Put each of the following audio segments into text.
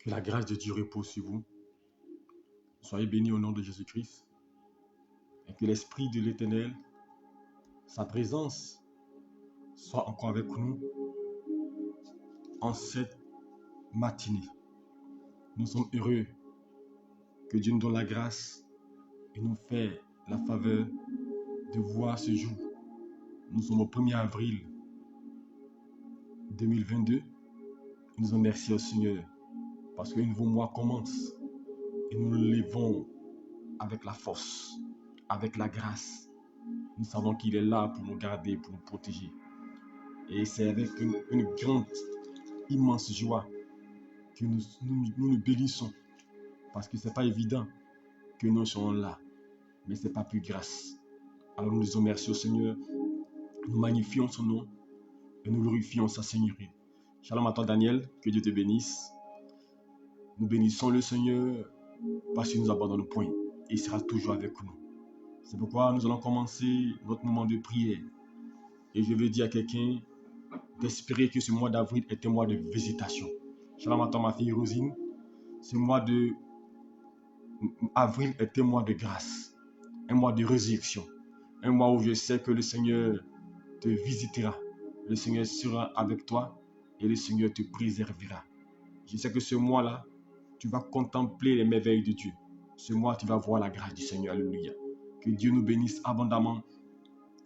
Que la grâce de Dieu repose sur vous. Soyez bénis au nom de Jésus-Christ. Et que l'Esprit de l'Éternel, sa présence, soit encore avec nous en cette matinée. Nous sommes heureux que Dieu nous donne la grâce et nous fait la faveur de voir ce jour. Nous sommes au 1er avril 2022. Nous en remercions au Seigneur parce qu'un nouveau mois commence et nous le levons avec la force, avec la grâce. Nous savons qu'il est là pour nous garder, pour nous protéger. Et c'est avec une grande, immense joie que nous bénissons. Parce que ce n'est pas évident que nous soyons là. Mais ce n'est pas plus grâce. Alors nous disons merci au Seigneur. Nous magnifions son nom et nous glorifions sa Seigneurie. Shalom à toi Daniel, que Dieu te bénisse. Nous bénissons le Seigneur parce qu'il nous abandonne point. Et il sera toujours avec nous. C'est pourquoi nous allons commencer notre moment de prière. Et je veux dire à quelqu'un d'espérer que ce mois d'avril est un mois de visitation. Shalom à toi ma fille Rosine. Ce mois d'avril est un mois de grâce. Un mois de résurrection. Un mois où je sais que le Seigneur te visitera. Le Seigneur sera avec toi et le Seigneur te préservera. Je sais que ce mois-là, tu vas contempler les merveilles de Dieu. Ce mois, tu vas voir la grâce du Seigneur. Alléluia. Que Dieu nous bénisse abondamment.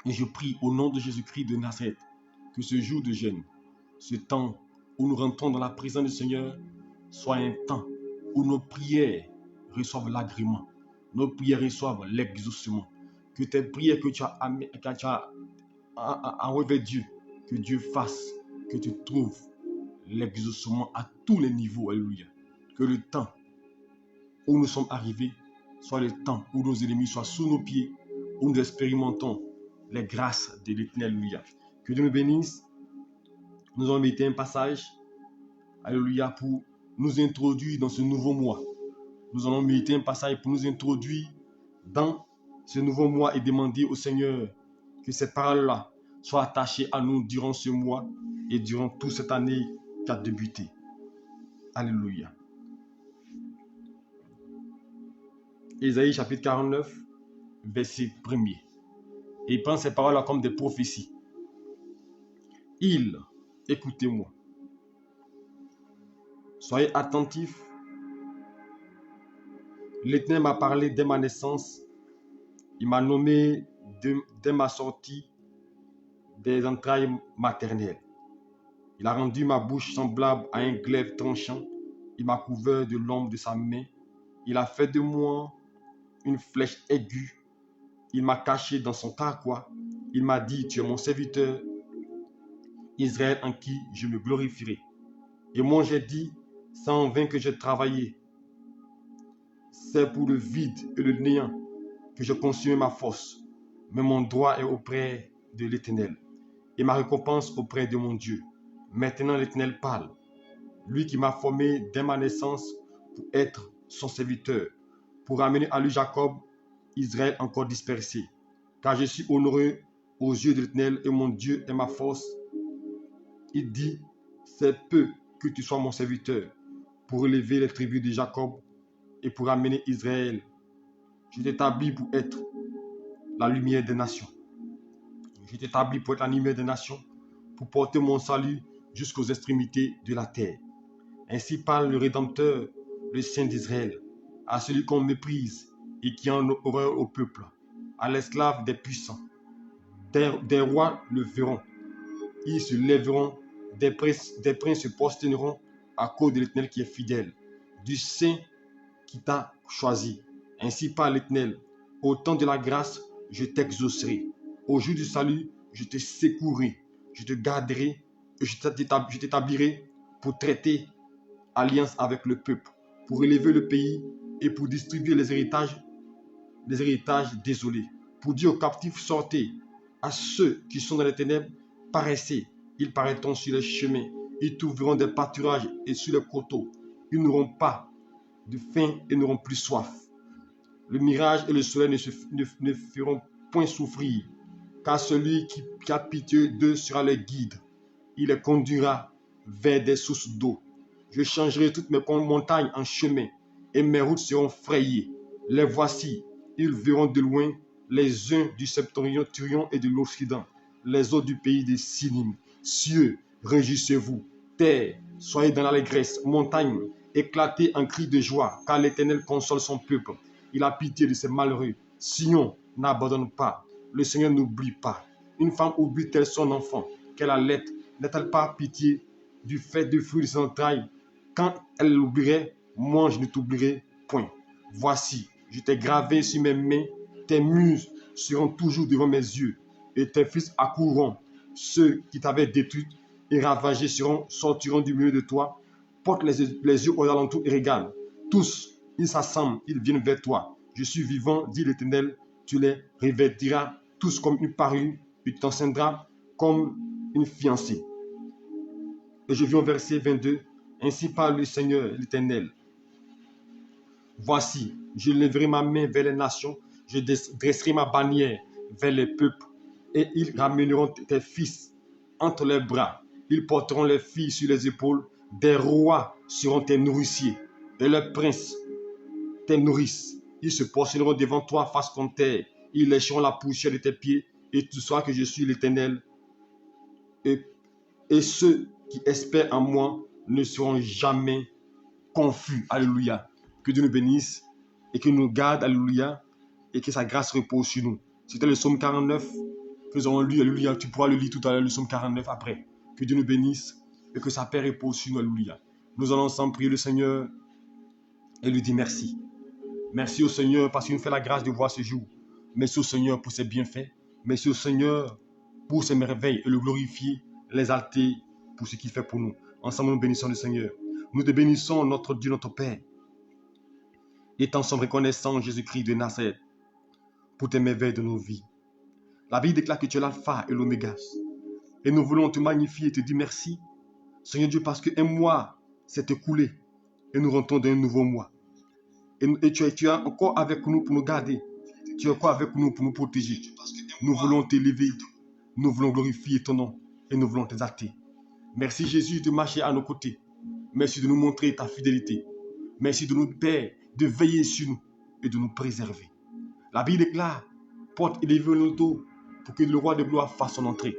Et je prie au nom de Jésus-Christ de Nazareth que ce jour de jeûne, ce temps où nous rentrons dans la présence du Seigneur, soit un temps où nos prières reçoivent l'agrément. Nos prières reçoivent l'exaucement. Que tes prières que tu as envers Dieu, que Dieu fasse, que tu trouves l'exaucement à tous les niveaux. Alléluia. Que le temps où nous sommes arrivés soit le temps où nos ennemis soient sous nos pieds, où nous expérimentons les grâces de l'Éternel. Alléluia. Que Dieu nous bénisse. Nous allons méditer un passage, alléluia, pour nous introduire dans ce nouveau mois. Nous allons méditer un passage pour nous introduire dans ce nouveau mois et demander au Seigneur que ces paroles-là soient attachées à nous durant ce mois et durant toute cette année qui a débuté. Alléluia. Ésaïe chapitre 49, verset 1er. Et il prend ces paroles-là comme des prophéties. Écoutez-moi. Soyez attentifs. L'Éternel m'a parlé dès ma naissance. Il m'a nommé dès ma sortie des entrailles maternelles. Il a rendu ma bouche semblable à un glaive tranchant. Il m'a couvert de l'ombre de sa main. Il a fait de moi une flèche aiguë. Il m'a caché dans son carquois. Il m'a dit, tu es mon serviteur, Israël en qui je me glorifierai. Et moi j'ai dit, c'est en vain que j'ai travaillé. C'est pour le vide et le néant que je consume ma force. Mais mon droit est auprès de l'Éternel et ma récompense auprès de mon Dieu. Maintenant l'Éternel parle. Lui qui m'a formé dès ma naissance pour être son serviteur, pour ramener à lui Jacob, Israël encore dispersé. Car je suis honoreux aux yeux de l'Éternel et mon Dieu est ma force. Il dit, c'est peu que tu sois mon serviteur pour relever les tribus de Jacob et pour ramener Israël. Je t'établis pour être la lumière des nations. Je t'établis pour être la lumière des nations, pour porter mon salut jusqu'aux extrémités de la terre. Ainsi parle le Rédempteur, le Saint d'Israël, à celui qu'on méprise et qui en horreur au peuple, à l'esclave des puissants. Des rois le verront, ils se lèveront, des princes se prosterneront à cause de l'Éternel qui est fidèle, du Saint qui t'a choisi. Ainsi parle l'Éternel, au temps de la grâce, je t'exaucerai. Au jour du salut, je te secouerai, je te garderai et je t'établirai pour traiter alliance avec le peuple, pour élever le pays et pour distribuer les héritages désolés, pour dire aux captifs sortez, à ceux qui sont dans les ténèbres paraissez, ils paraîtront sur les chemins, ils trouveront des pâturages et sur les coteaux, ils n'auront pas de faim et n'auront plus soif. Le mirage et le soleil ne feront point souffrir, car celui qui a pitié d'eux sera leur guide. Il les conduira vers des sources d'eau. Je changerai toutes mes montagnes en chemin et mes routes seront frayées. Les voici, ils verront de loin les uns du septentrion et de l'Occident, les autres du pays des Sinim. Cieux, réjouissez-vous. Terre, soyez dans l'allégresse. Montagne, éclatez en cris de joie, car l'Éternel console son peuple. Il a pitié de ses malheureux. Sion, n'abandonne pas. Le Seigneur n'oublie pas. Une femme oublie-t-elle son enfant qu'elle allait? N'a-t-elle pas pitié du fait du fruit de ses entrailles? Quand elle l'oublierait, moi je ne t'oublierai point. Voici, je t'ai gravé sur mes mains, tes muses seront toujours devant mes yeux, et tes fils accourront. Ceux qui t'avaient détruit et ravagé sortiront du milieu de toi. Porte les yeux aux alentours et regarde. Tous, ils s'assemblent, ils viennent vers toi. Je suis vivant, dit l'Éternel, tu les revêtiras tous comme une parure, tu t'enceindras comme une fiancée. Et je viens au verset 22. Ainsi parle le Seigneur, l'Éternel. Voici, je lèverai ma main vers les nations, je dresserai ma bannière vers les peuples, et ils ramèneront tes fils entre les bras. Ils porteront les filles sur les épaules. Des rois seront tes nourriciers, et les princes tes nourrices. Ils se prosterneront devant toi face contre terre. Ils lécheront la poussière de tes pieds, et tu sauras que je suis l'Éternel. Et ceux qui espèrent en moi ne seront jamais confus. Alléluia. Que Dieu nous bénisse et que nous garde. Alléluia. Et que sa grâce repose sur nous. C'était le psaume 49 que nous avons lu. Alléluia. Tu pourras le lire tout à l'heure, le psaume 49 après. Que Dieu nous bénisse et que sa paix repose sur nous. Alléluia. Nous allons ensemble prier le Seigneur et lui dire merci. Merci au Seigneur parce qu'il nous fait la grâce de voir ce jour. Merci au Seigneur pour ses bienfaits. Merci au Seigneur pour ses merveilles et le glorifier, l'exalter pour ce qu'il fait pour nous. Ensemble, nous bénissons le Seigneur. Nous te bénissons, notre Dieu, notre Père. Et t'en sommes reconnaissants, Jésus-Christ de Nazareth, pour tes merveilles de nos vies. La Bible déclare que tu es l'alpha et l'oméga. Et nous voulons te magnifier et te dire merci, Seigneur Dieu, parce qu'un mois s'est écoulé et nous rentrons dans un nouveau mois. Et tu es encore avec nous pour nous garder. Tu es encore avec nous pour nous protéger. Nous voulons t'élever, nous voulons glorifier ton nom et nous voulons t'exalter. Merci Jésus de marcher à nos côtés. Merci de nous montrer ta fidélité. Merci de nous, Père, de veiller sur nous et de nous préserver. La Bible déclare, porte élevée le dos pour que le roi de gloire fasse son entrée.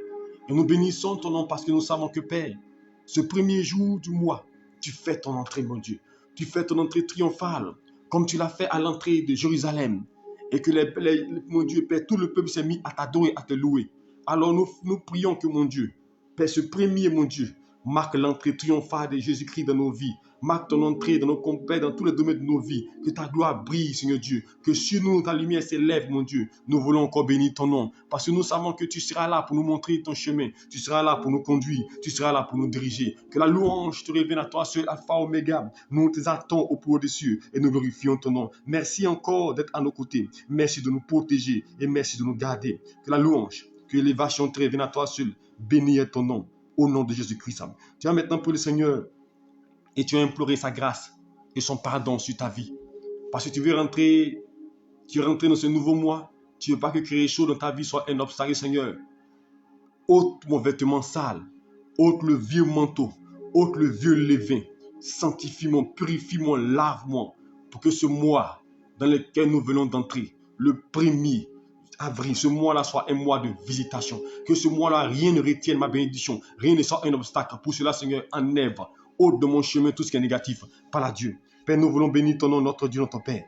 Et nous bénissons ton nom parce que nous savons que, Père, ce premier jour du mois, tu fais ton entrée, mon Dieu. Tu fais ton entrée triomphale, comme tu l'as fait à l'entrée de Jérusalem. Et que, mon Dieu, Père, tout le peuple s'est mis à t'adorer, à te louer. Alors nous prions que, mon Dieu, Père, ce premier, mon Dieu, marque l'entrée triomphale de Jésus-Christ dans nos vies. Marque ton entrée dans nos compères, dans tous les domaines de nos vies. Que ta gloire brille, Seigneur Dieu. Que sur nous, ta lumière s'élève, mon Dieu. Nous voulons encore bénir ton nom. Parce que nous savons que tu seras là pour nous montrer ton chemin. Tu seras là pour nous conduire. Tu seras là pour nous diriger. Que la louange te revienne à toi, seul Alpha Oméga. Nous t'exaltons au plus haut des cieux et nous glorifions ton nom. Merci encore d'être à nos côtés. Merci de nous protéger et merci de nous garder. Que la louange, que l'élévation te revienne à toi seul. Béni est ton nom. Au nom de Jésus-Christ. Tu vas maintenant pour le Seigneur. Et tu as imploré sa grâce et son pardon sur ta vie. Parce que tu veux rentrer dans ce nouveau mois. Tu ne veux pas que créer chaud dans ta vie soit un obstacle, Seigneur. Ôte mon vêtement sale. Ôte le vieux manteau. Ôte le vieux levain. Sanctifie-moi, purifie-moi, lave-moi. Pour que ce mois dans lequel nous venons d'entrer, le 1er avril, ce mois-là soit un mois de visitation. Que ce mois-là, rien ne retienne ma bénédiction. Rien ne soit un obstacle. Pour cela, Seigneur, enlève. Ôte de mon chemin tout ce qui est négatif. Par la Dieu. Père, nous voulons bénir ton nom, notre Dieu, notre Père.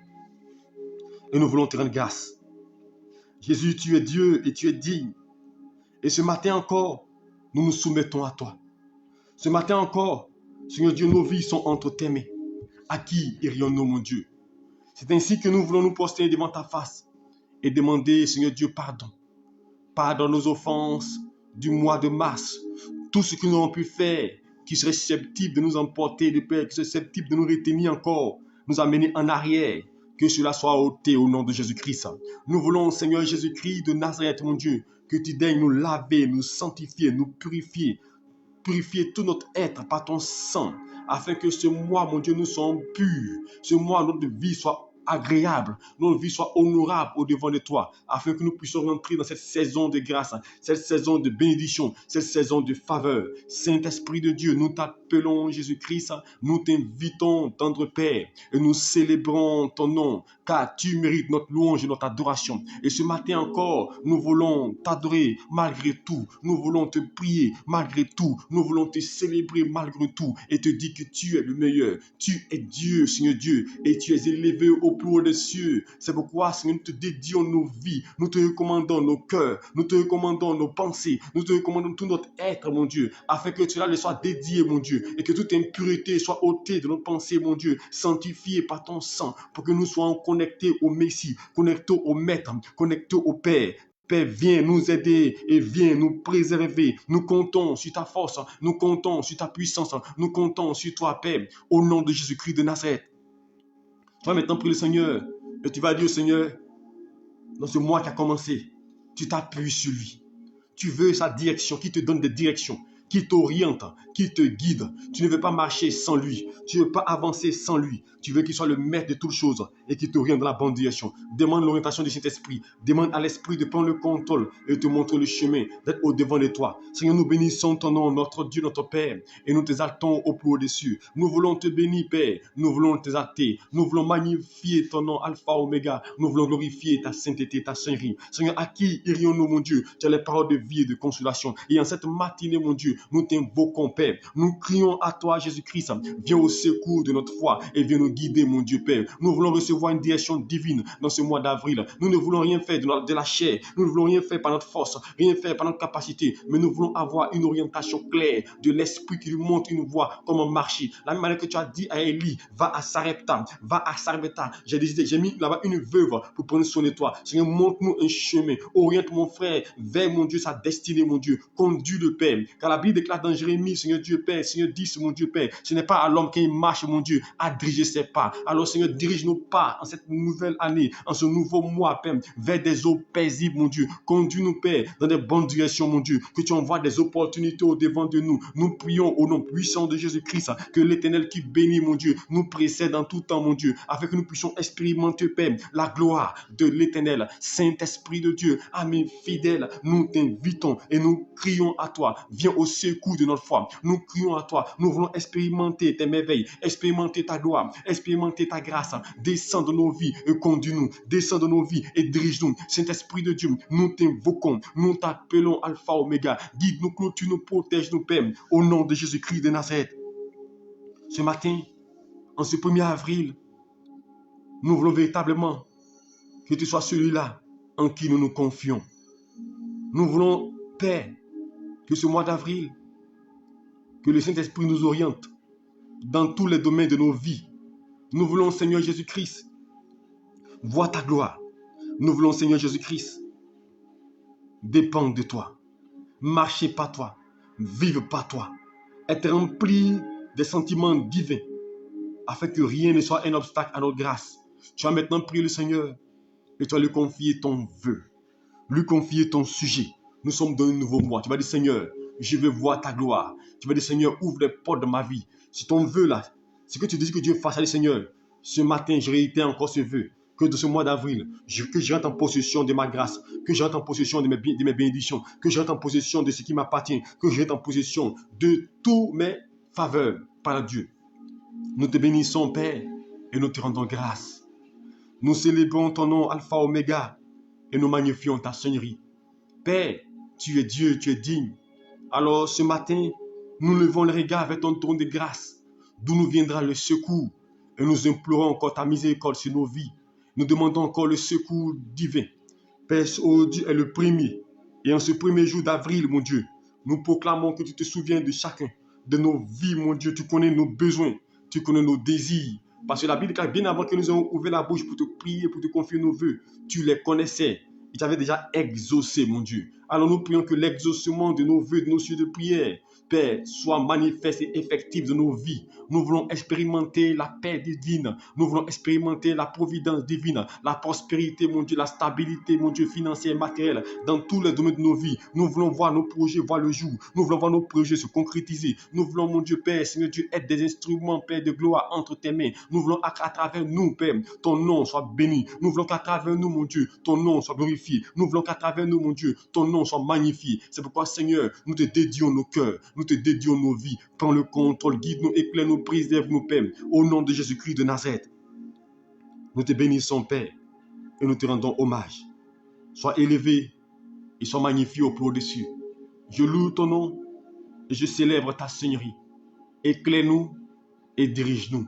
Et nous voulons te rendre grâce. Jésus, tu es Dieu et tu es digne. Et ce matin encore, nous nous soumettons à toi. Ce matin encore, Seigneur Dieu, nos vies sont entre tes mains. À qui irions-nous, mon Dieu? C'est ainsi que nous voulons nous poster devant ta face et demander, Seigneur Dieu, pardon. Pardonne nos offenses du mois de mars. Tout ce que nous avons pu faire qui serait susceptible de nous emporter de Père, qui serait susceptible de nous retenir encore, nous amener en arrière, que cela soit ôté au nom de Jésus-Christ. Nous voulons, Seigneur Jésus-Christ de Nazareth, mon Dieu, que tu daignes nous laver, nous sanctifier, nous purifier tout notre être par ton sang, afin que ce mois, mon Dieu, nous soyons purs. Ce mois, notre vie soit agréables, nos vies soient honorables au devant de toi, afin que nous puissions rentrer dans cette saison de grâce, cette saison de bénédiction, cette saison de faveur. Saint-Esprit de Dieu, nous t'appelons Jésus-Christ, nous t'invitons, tendre Père, et nous célébrons ton nom, car tu mérites notre louange et notre adoration. Et ce matin encore, nous voulons t'adorer malgré tout, nous voulons te prier malgré tout, nous voulons te célébrer malgré tout, et te dire que tu es le meilleur. Tu es Dieu, Seigneur Dieu, et tu es élevé au plus haut des cieux. C'est pourquoi, Seigneur, nous te dédions nos vies, nous te recommandons nos cœurs, nous te recommandons nos pensées, nous te recommandons tout notre être, mon Dieu, afin que cela le soit dédié, mon Dieu, et que toute impureté soit ôtée de nos pensées, mon Dieu, sanctifiée par ton sang, pour que nous soyons connectés au Messie, connectés au Maître, connectés au Père. Père, viens nous aider et viens nous préserver. Nous comptons sur ta force, nous comptons sur ta puissance, nous comptons sur toi, Père, au nom de Jésus-Christ de Nazareth. Tu vas maintenant prier le Seigneur et tu vas dire au Seigneur, dans ce mois qui a commencé, tu t'appuies sur lui. Tu veux sa direction, qui te donne des directions, qui t'oriente, qui te guide. Tu ne veux pas marcher sans lui. Tu ne veux pas avancer sans lui. Tu veux qu'il soit le maître de toutes choses et qu'il t'oriente dans la bonne direction. Demande l'orientation du Saint-Esprit. Demande à l'Esprit de prendre le contrôle et de te montrer le chemin, d'être au-devant de toi. Seigneur, nous bénissons ton nom, notre Dieu, notre Père, et nous t'exaltons au plus haut-dessus. Nous voulons te bénir, Père. Nous voulons t'exalter. Nous voulons magnifier ton nom, Alpha, Oméga. Nous voulons glorifier ta sainteté, ta sainteté. Seigneur, à qui irions-nous, mon Dieu? Tu as les paroles de vie et de consolation. Et en cette matinée, mon Dieu, nous t'invoquons, Père. Nous crions à toi, Jésus-Christ. Viens au secours de notre foi et viens nous guider, mon Dieu, Père. Nous voulons recevoir une direction divine dans ce mois d'avril. Nous ne voulons rien faire de la chair. Nous ne voulons rien faire par notre force, rien faire par notre capacité. Mais nous voulons avoir une orientation claire de l'Esprit qui nous montre une voie, comment marcher. La même manière que tu as dit à Élie, va à Sarepta, va à Sarepta. J'ai mis là-bas une veuve pour prendre soin de toi. Seigneur, montre-nous un chemin. Oriente mon frère vers, mon Dieu, sa destinée, mon Dieu. Conduis le Père. Car la Bible déclare dans Jérémie, Seigneur Dieu Père, Seigneur 10, mon Dieu Père, ce n'est pas à l'homme qui marche, mon Dieu, à diriger ses pas. Alors Seigneur, dirige nos pas en cette nouvelle année, en ce nouveau mois, Père, vers des eaux paisibles, mon Dieu. Conduis-nous, Père, dans des bonnes directions, mon Dieu. Que tu envoies des opportunités au devant de nous. Nous prions au nom puissant de Jésus-Christ, que l'Éternel qui bénit, mon Dieu, nous précède en tout temps, mon Dieu, afin que nous puissions expérimenter, Père, la gloire de l'Éternel. Saint-Esprit de Dieu, amis fidèles, nous t'invitons et nous crions à toi. Viens au secours de notre foi. Nous crions à toi. Nous voulons expérimenter tes merveilles, expérimenter ta gloire, expérimenter ta grâce. Descends dans nos vies et conduis-nous. Descends dans nos vies et dirige-nous. Saint-Esprit de Dieu, nous t'invoquons. Nous t'appelons Alpha, Oméga. Guide-nous, clôture-nous, protège-nous, Père. Au nom de Jésus-Christ de Nazareth. Ce matin, en ce 1er avril, nous voulons véritablement que tu sois celui-là en qui nous nous confions. Nous voulons, Père, que ce mois d'avril, que le Saint-Esprit nous oriente dans tous les domaines de nos vies. Nous voulons, Seigneur Jésus-Christ, voir ta gloire. Nous voulons, Seigneur Jésus-Christ, dépendre de toi, marcher par toi, vivre par toi, être rempli des sentiments divins, afin que rien ne soit un obstacle à notre grâce. Tu vas maintenant prier le Seigneur et tu vas lui confier ton vœu, lui confier ton sujet. Nous sommes dans un nouveau mois. Tu vas dire, Seigneur, je veux voir ta gloire. Tu vas dire, Seigneur, ouvre les portes de ma vie. Si ton vœu là, c'est que tu dis que Dieu fasse, allez, Seigneur, ce matin, je réitère encore ce vœu. Que de ce mois d'avril, que je rentre en possession de ma grâce, que je rentre en possession de mes bénédictions, que je rentre en possession de ce qui m'appartient, que je rentre en possession de tous mes faveurs par Dieu. Nous te bénissons, Père, et nous te rendons grâce. Nous célébrons ton nom, Alpha, Oméga, et nous magnifions ta Seigneurie. Père, tu es Dieu, tu es digne. Alors ce matin, nous levons le regard vers ton trône de grâce, d'où nous viendra le secours, et nous implorons encore ta miséricorde sur nos vies. Nous demandons encore le secours divin. Père, aujourd'hui est le premier, et en ce premier jour d'avril, mon Dieu, nous proclamons que tu te souviens de chacun, de nos vies, mon Dieu. Tu connais nos besoins, tu connais nos désirs. Parce que la Bible déclare bien avant que nous ayons ouvert la bouche pour te prier, pour te confier nos vœux, tu les connaissais. Tu avais déjà exaucé, mon Dieu. Alors nous prions que l'exaucement de nos vœux, de nos cieux de prière, Père, soit manifeste et effective dans nos vies. Nous voulons expérimenter la paix divine. Nous voulons expérimenter la providence divine, la prospérité, mon Dieu, la stabilité, mon Dieu, financière et matérielle dans tous les domaines de nos vies. Nous voulons voir nos projets voir le jour. Nous voulons voir nos projets se concrétiser. Nous voulons, mon Dieu, Père, Seigneur Dieu, être des instruments, Père, de gloire entre tes mains. Nous voulons à travers nous, Père, ton nom soit béni. Nous voulons qu'à travers nous, mon Dieu, ton nom soit glorifié. Nous voulons qu'à travers nous, mon Dieu, ton nom soit magnifié. C'est pourquoi, Seigneur, nous te dédions nos cœurs, nous te dédions nos vies. Prends le contrôle, guide-nous, éclaire-nous, préserve-nous, Père. Au nom de Jésus-Christ de Nazareth, nous te bénissons, Père, et nous te rendons hommage. Sois élevé et sois magnifié au plus haut des cieux. Je loue ton nom et je célèbre ta Seigneurie. Éclaire-nous et dirige-nous.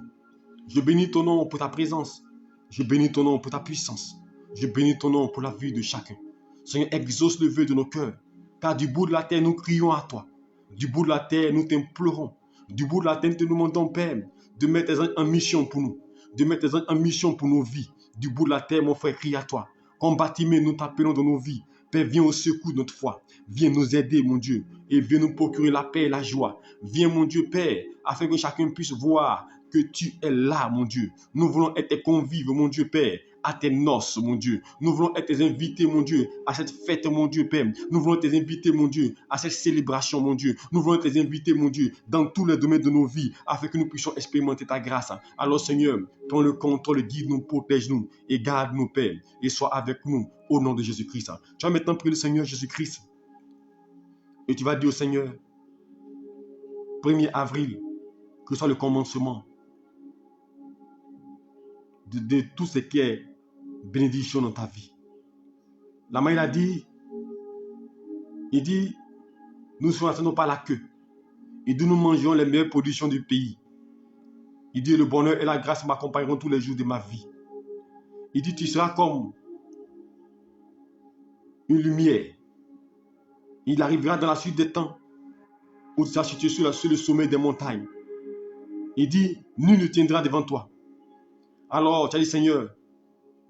Je bénis ton nom pour ta présence. Je bénis ton nom pour ta puissance. Je bénis ton nom pour la vie de chacun. Seigneur, exauce le vœu de nos cœurs. Car du bout de la terre, nous crions à toi. Du bout de la terre, nous t'implorons. Du bout de la terre, nous te demandons, Père, de mettre tes anges en mission pour nous. De mettre tes anges en mission pour nos vies. Du bout de la terre, mon frère, crie à toi. Combattez-nous, nous t'appelons dans nos vies. Père, viens au secours de notre foi. Viens nous aider, mon Dieu. Et viens nous procurer la paix et la joie. Viens, mon Dieu, Père, afin que chacun puisse voir que tu es là, mon Dieu. Nous voulons être tes convives, mon Dieu, Père, à tes noces, mon Dieu. Nous voulons être tes invités, mon Dieu, à cette fête, mon Dieu, Père. Nous voulons tes invités, mon Dieu, à cette célébration, mon Dieu. Nous voulons tes invités, mon Dieu, dans tous les domaines de nos vies, afin que nous puissions expérimenter ta grâce. Alors, Seigneur, prends le contrôle, guide-nous, protège-nous et garde-nous, Père, et sois avec nous au nom de Jésus-Christ. Tu vas maintenant prier le Seigneur Jésus-Christ et tu vas dire au Seigneur, 1er avril, que ce soit le commencement de tout ce qui est bénédiction dans ta vie. La main, il dit, nous ne pas la queue. Il dit, nous mangeons les meilleures productions du pays. Il dit, le bonheur et la grâce m'accompagneront tous les jours de ma vie. Il dit, tu seras comme une lumière. Il arrivera dans la suite des temps où tu seras situé sur le sommet des montagnes. Il dit, nul ne tiendra devant toi. Alors, tu as dit, Seigneur,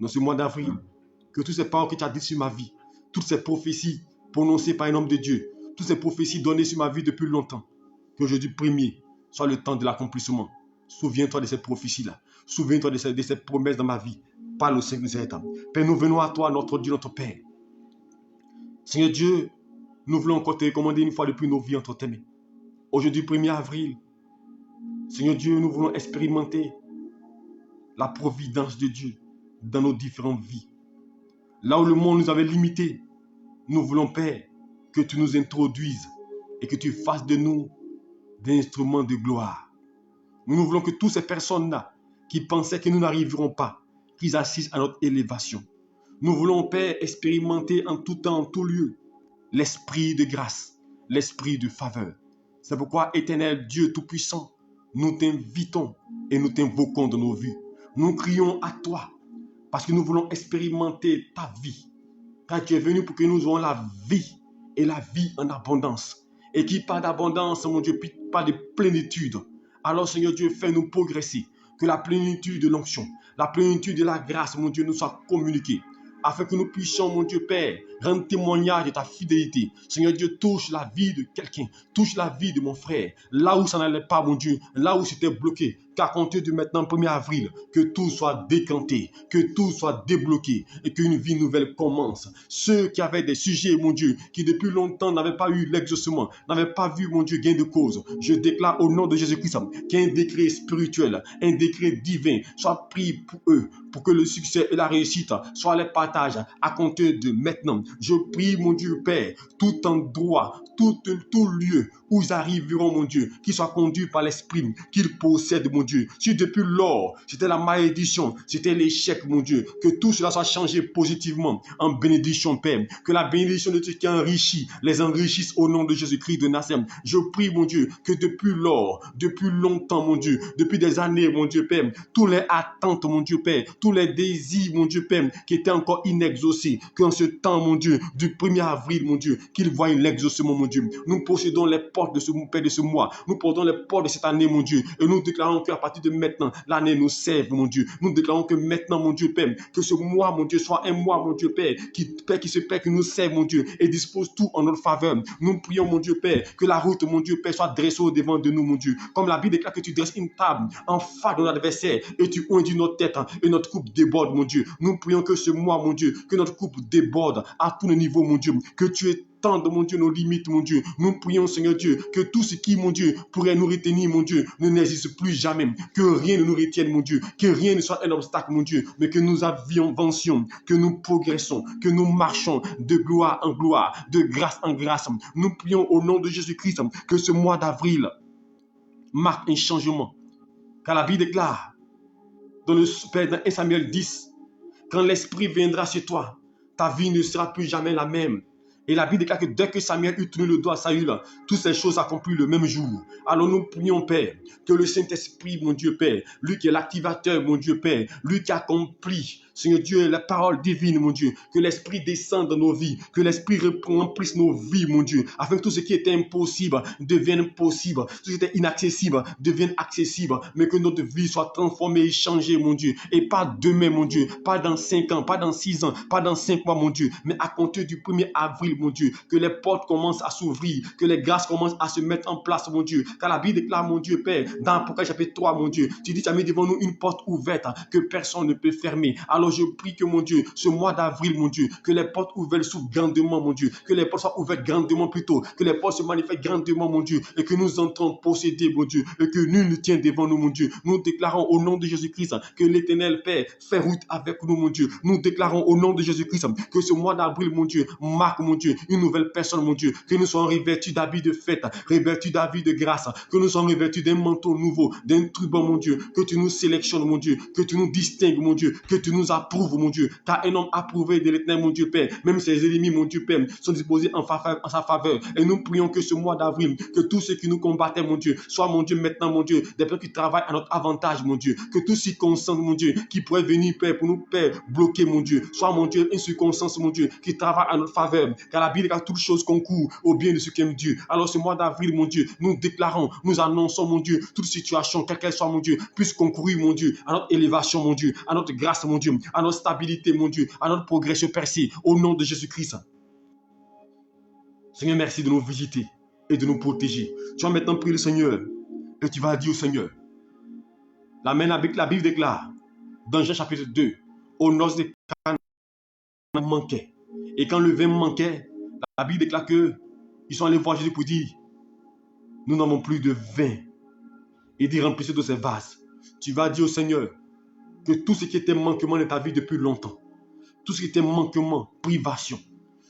dans ce mois d'avril, que toutes ces paroles que tu as dites sur ma vie, toutes ces prophéties prononcées par un homme de Dieu, toutes ces prophéties données sur ma vie depuis longtemps, que jeudi 1er soit le temps de l'accomplissement. Souviens-toi de ces prophéties-là. Souviens-toi de ces promesses dans ma vie. Parle au Seigneur de Père, nous venons à toi, notre Dieu, notre Père. Seigneur Dieu, nous voulons encore te recommander une fois de plus nos vies entre tes mains. Aujourd'hui, 1er avril, Seigneur Dieu, nous voulons expérimenter la providence de Dieu dans nos différentes vies. Là où le monde nous avait limités, nous voulons, Père, que tu nous introduises et que tu fasses de nous des instruments de gloire. Nous voulons que toutes ces personnes-là qui pensaient que nous n'arriverons pas, qu'ils assistent à notre élévation. Nous voulons, Père, expérimenter en tout temps, en tout lieu, l'esprit de grâce, l'esprit de faveur. C'est pourquoi, Éternel Dieu Tout-Puissant, nous t'invitons et nous t'invoquons dans nos vies. Nous crions à toi parce que nous voulons expérimenter ta vie. Car tu es venu pour que nous ayons la vie et la vie en abondance. Et qui parle d'abondance, mon Dieu, parle de plénitude. Alors, Seigneur Dieu, fais-nous progresser. Que la plénitude de l'onction, la plénitude de la grâce, mon Dieu, nous soit communiquée. Afin que nous puissions, mon Dieu Père, rendre témoignage de ta fidélité. Seigneur Dieu, touche la vie de quelqu'un, touche la vie de mon frère. Là où ça n'allait pas, mon Dieu, là où c'était bloqué. Qu'à compter de maintenant, 1er avril, que tout soit décanté, que tout soit débloqué et qu'une vie nouvelle commence. Ceux qui avaient des sujets, mon Dieu, qui depuis longtemps n'avaient pas eu l'exaucement, n'avaient pas vu, mon Dieu, gain de cause. Je déclare au nom de Jésus-Christ qu'un décret spirituel, un décret divin soit pris pour eux, pour que le succès et la réussite soient les partages à compter de maintenant. Je prie, mon Dieu Père, tout endroit, tout lieu où ils arriveront, mon Dieu, qu'ils soient conduits par l'Esprit, qu'ils possèdent, mon Dieu. Si depuis lors, c'était la malédiction, c'était l'échec, mon Dieu, que tout cela soit changé positivement en bénédiction, Père. Que la bénédiction de Dieu qui enrichit, les enrichisse au nom de Jésus-Christ de Nazareth. Je prie, mon Dieu, que depuis lors, depuis longtemps, mon Dieu, depuis des années, mon Dieu, Père, tous les attentes, mon Dieu, Père, tous les désirs, mon Dieu, Père, qui étaient encore inexaucés, qu'en ce temps, mon Dieu, du 1er avril, mon Dieu, qu'ils voient l'exaucement, mon Dieu. Nous possédons les portes de ce Père de ce mois. Nous portons les portes de cette année, mon Dieu. Et nous déclarons qu'à partir de maintenant, l'année nous sert, mon Dieu. Nous déclarons que maintenant, mon Dieu, Père, que ce mois, mon Dieu, soit un mois, mon Dieu, Père, qui nous sert, mon Dieu, et dispose tout en notre faveur. Nous prions, mon Dieu, Père, que la route, mon Dieu, Père, soit dressée au devant de nous, mon Dieu. Comme la Bible déclare que tu dresses une table en face de notre adversaire et tu oindis notre tête et notre coupe déborde, mon Dieu. Nous prions que ce mois, mon Dieu, que notre coupe déborde à tous les niveaux, mon Dieu. Que tu étendes, mon Dieu, nos limites, mon Dieu. Nous prions, Seigneur Dieu, que tout ce qui, mon Dieu, pourrait nous retenir, mon Dieu, ne n'existe plus jamais. Que rien ne nous retienne, mon Dieu. Que rien ne soit un obstacle, mon Dieu. Mais que nous avancions, que nous progressons, que nous marchons de gloire en gloire, de grâce en grâce. Nous prions au nom de Jésus-Christ que ce mois d'avril marque un changement. Car la Bible déclare dans 1 Samuel 10, quand l'Esprit viendra chez toi, ta vie ne sera plus jamais la même. Et la Bible déclare que dès que Samuel eut tourné le doigt à Saül, toutes ces choses accomplies le même jour. Alors nous prions, Père, que le Saint-Esprit, mon Dieu Père, lui qui est l'activateur, mon Dieu Père, lui qui accomplit, Seigneur Dieu, la parole divine, mon Dieu, que l'Esprit descende dans nos vies, que l'Esprit remplisse nos vies, mon Dieu, afin que tout ce qui était impossible devienne possible, tout ce qui était inaccessible devienne accessible, mais que notre vie soit transformée et changée, mon Dieu, et pas demain, mon Dieu, pas dans 5 ans, pas dans 6 ans, pas dans 5 mois, mon Dieu, mais à compter du 1er avril, mon Dieu, que les portes commencent à s'ouvrir, que les grâces commencent à se mettre en place, mon Dieu, car la Bible déclare, mon Dieu, Père, dans Apocalypse chapitre 3, mon Dieu, tu dis, tu as mis devant nous une porte ouverte que personne ne peut fermer. Alors je prie que, mon Dieu, ce mois d'avril, mon Dieu, que les portes ouvertes s'ouvrent grandement, mon Dieu, que les portes soient ouvertes grandement plutôt, que les portes se manifestent grandement, mon Dieu, et que nous entrons posséder, mon Dieu, et que nul ne tient devant nous, mon Dieu. Nous déclarons au nom de Jésus-Christ que l'Éternel Père fait route avec nous, mon Dieu. Nous déclarons au nom de Jésus-Christ que ce mois d'avril, mon Dieu, marque, mon Dieu, une nouvelle personne, mon Dieu, que nous soyons revêtus d'habits de fête, revêtus d'habits de grâce, que nous soyons revêtus d'un manteau nouveau, d'un turban, mon Dieu, que tu nous sélectionnes, mon Dieu, que tu nous distingues, mon Dieu, que tu nous approuves, mon Dieu, car un homme approuvé de l'Éternel, mon Dieu Père, même ses ennemis, mon Dieu Père, sont disposés en sa faveur. Et nous prions que ce mois d'avril, que tous ceux qui nous combattaient, mon Dieu, soient, mon Dieu, maintenant, mon Dieu, des personnes qui travaillent à notre avantage, mon Dieu, que toutes circonstances, mon Dieu, qui pourraient venir, Père, pour nous, Père, bloquer, mon Dieu, soit, mon Dieu, une circonstance, mon Dieu, qui travaille à notre faveur, car la Bible, car toutes choses concourent au bien de ceux qui aiment Dieu. Alors ce mois d'avril, mon Dieu, nous déclarons, nous annonçons, mon Dieu, toute situation, quelle qu'elle soit, mon Dieu, puisse concourir, mon Dieu, à notre élévation, mon Dieu, à notre grâce, mon Dieu, à notre stabilité, mon Dieu, à notre progression percée, au nom de Jésus-Christ. Seigneur, merci de nous visiter et de nous protéger. Tu vas maintenant prier le Seigneur et tu vas dire au Seigneur, la Bible déclare, dans Jean chapitre 2, aux noces de Cana manquait. Et quand le vin manquait, la Bible déclare que ils sont allés voir Jésus pour dire, nous n'avons plus de vin. Et dit, remplissez de ces vases. Tu vas dire au Seigneur que tout ce qui était manquement de ta vie depuis longtemps, tout ce qui était manquement, privation,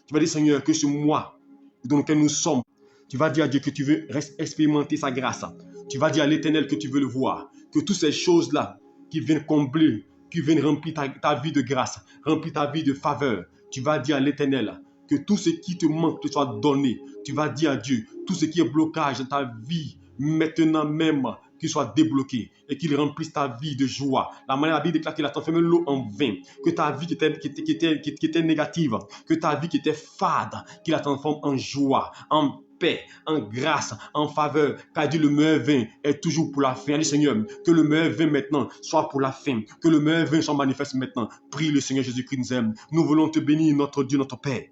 tu vas dire, Seigneur, que ce mois dans lequel nous sommes, tu vas dire à Dieu que tu veux expérimenter sa grâce. Tu vas dire à l'Éternel que tu veux le voir. Que toutes ces choses-là qui viennent combler, qui viennent remplir ta vie de grâce, remplir ta vie de faveur, tu vas dire à l'Éternel que tout ce qui te manque te soit donné. Tu vas dire à Dieu, tout ce qui est blocage dans ta vie, maintenant même, qu'il soit débloqué et qu'il remplisse ta vie de joie. La manière, la Bible déclare qu'il a transformé l'eau en vin, que ta vie qui était négative, que ta vie qui était fade, qu'il la transforme en joie, en paix, en grâce, en faveur, car dit le meilleur vin est toujours pour la fin. Allez Seigneur, que le meilleur vin maintenant soit pour la fin, que le meilleur vin soit manifeste maintenant. Prie le Seigneur Jésus-Christ nous aime. Nous voulons te bénir, notre Dieu, notre Père,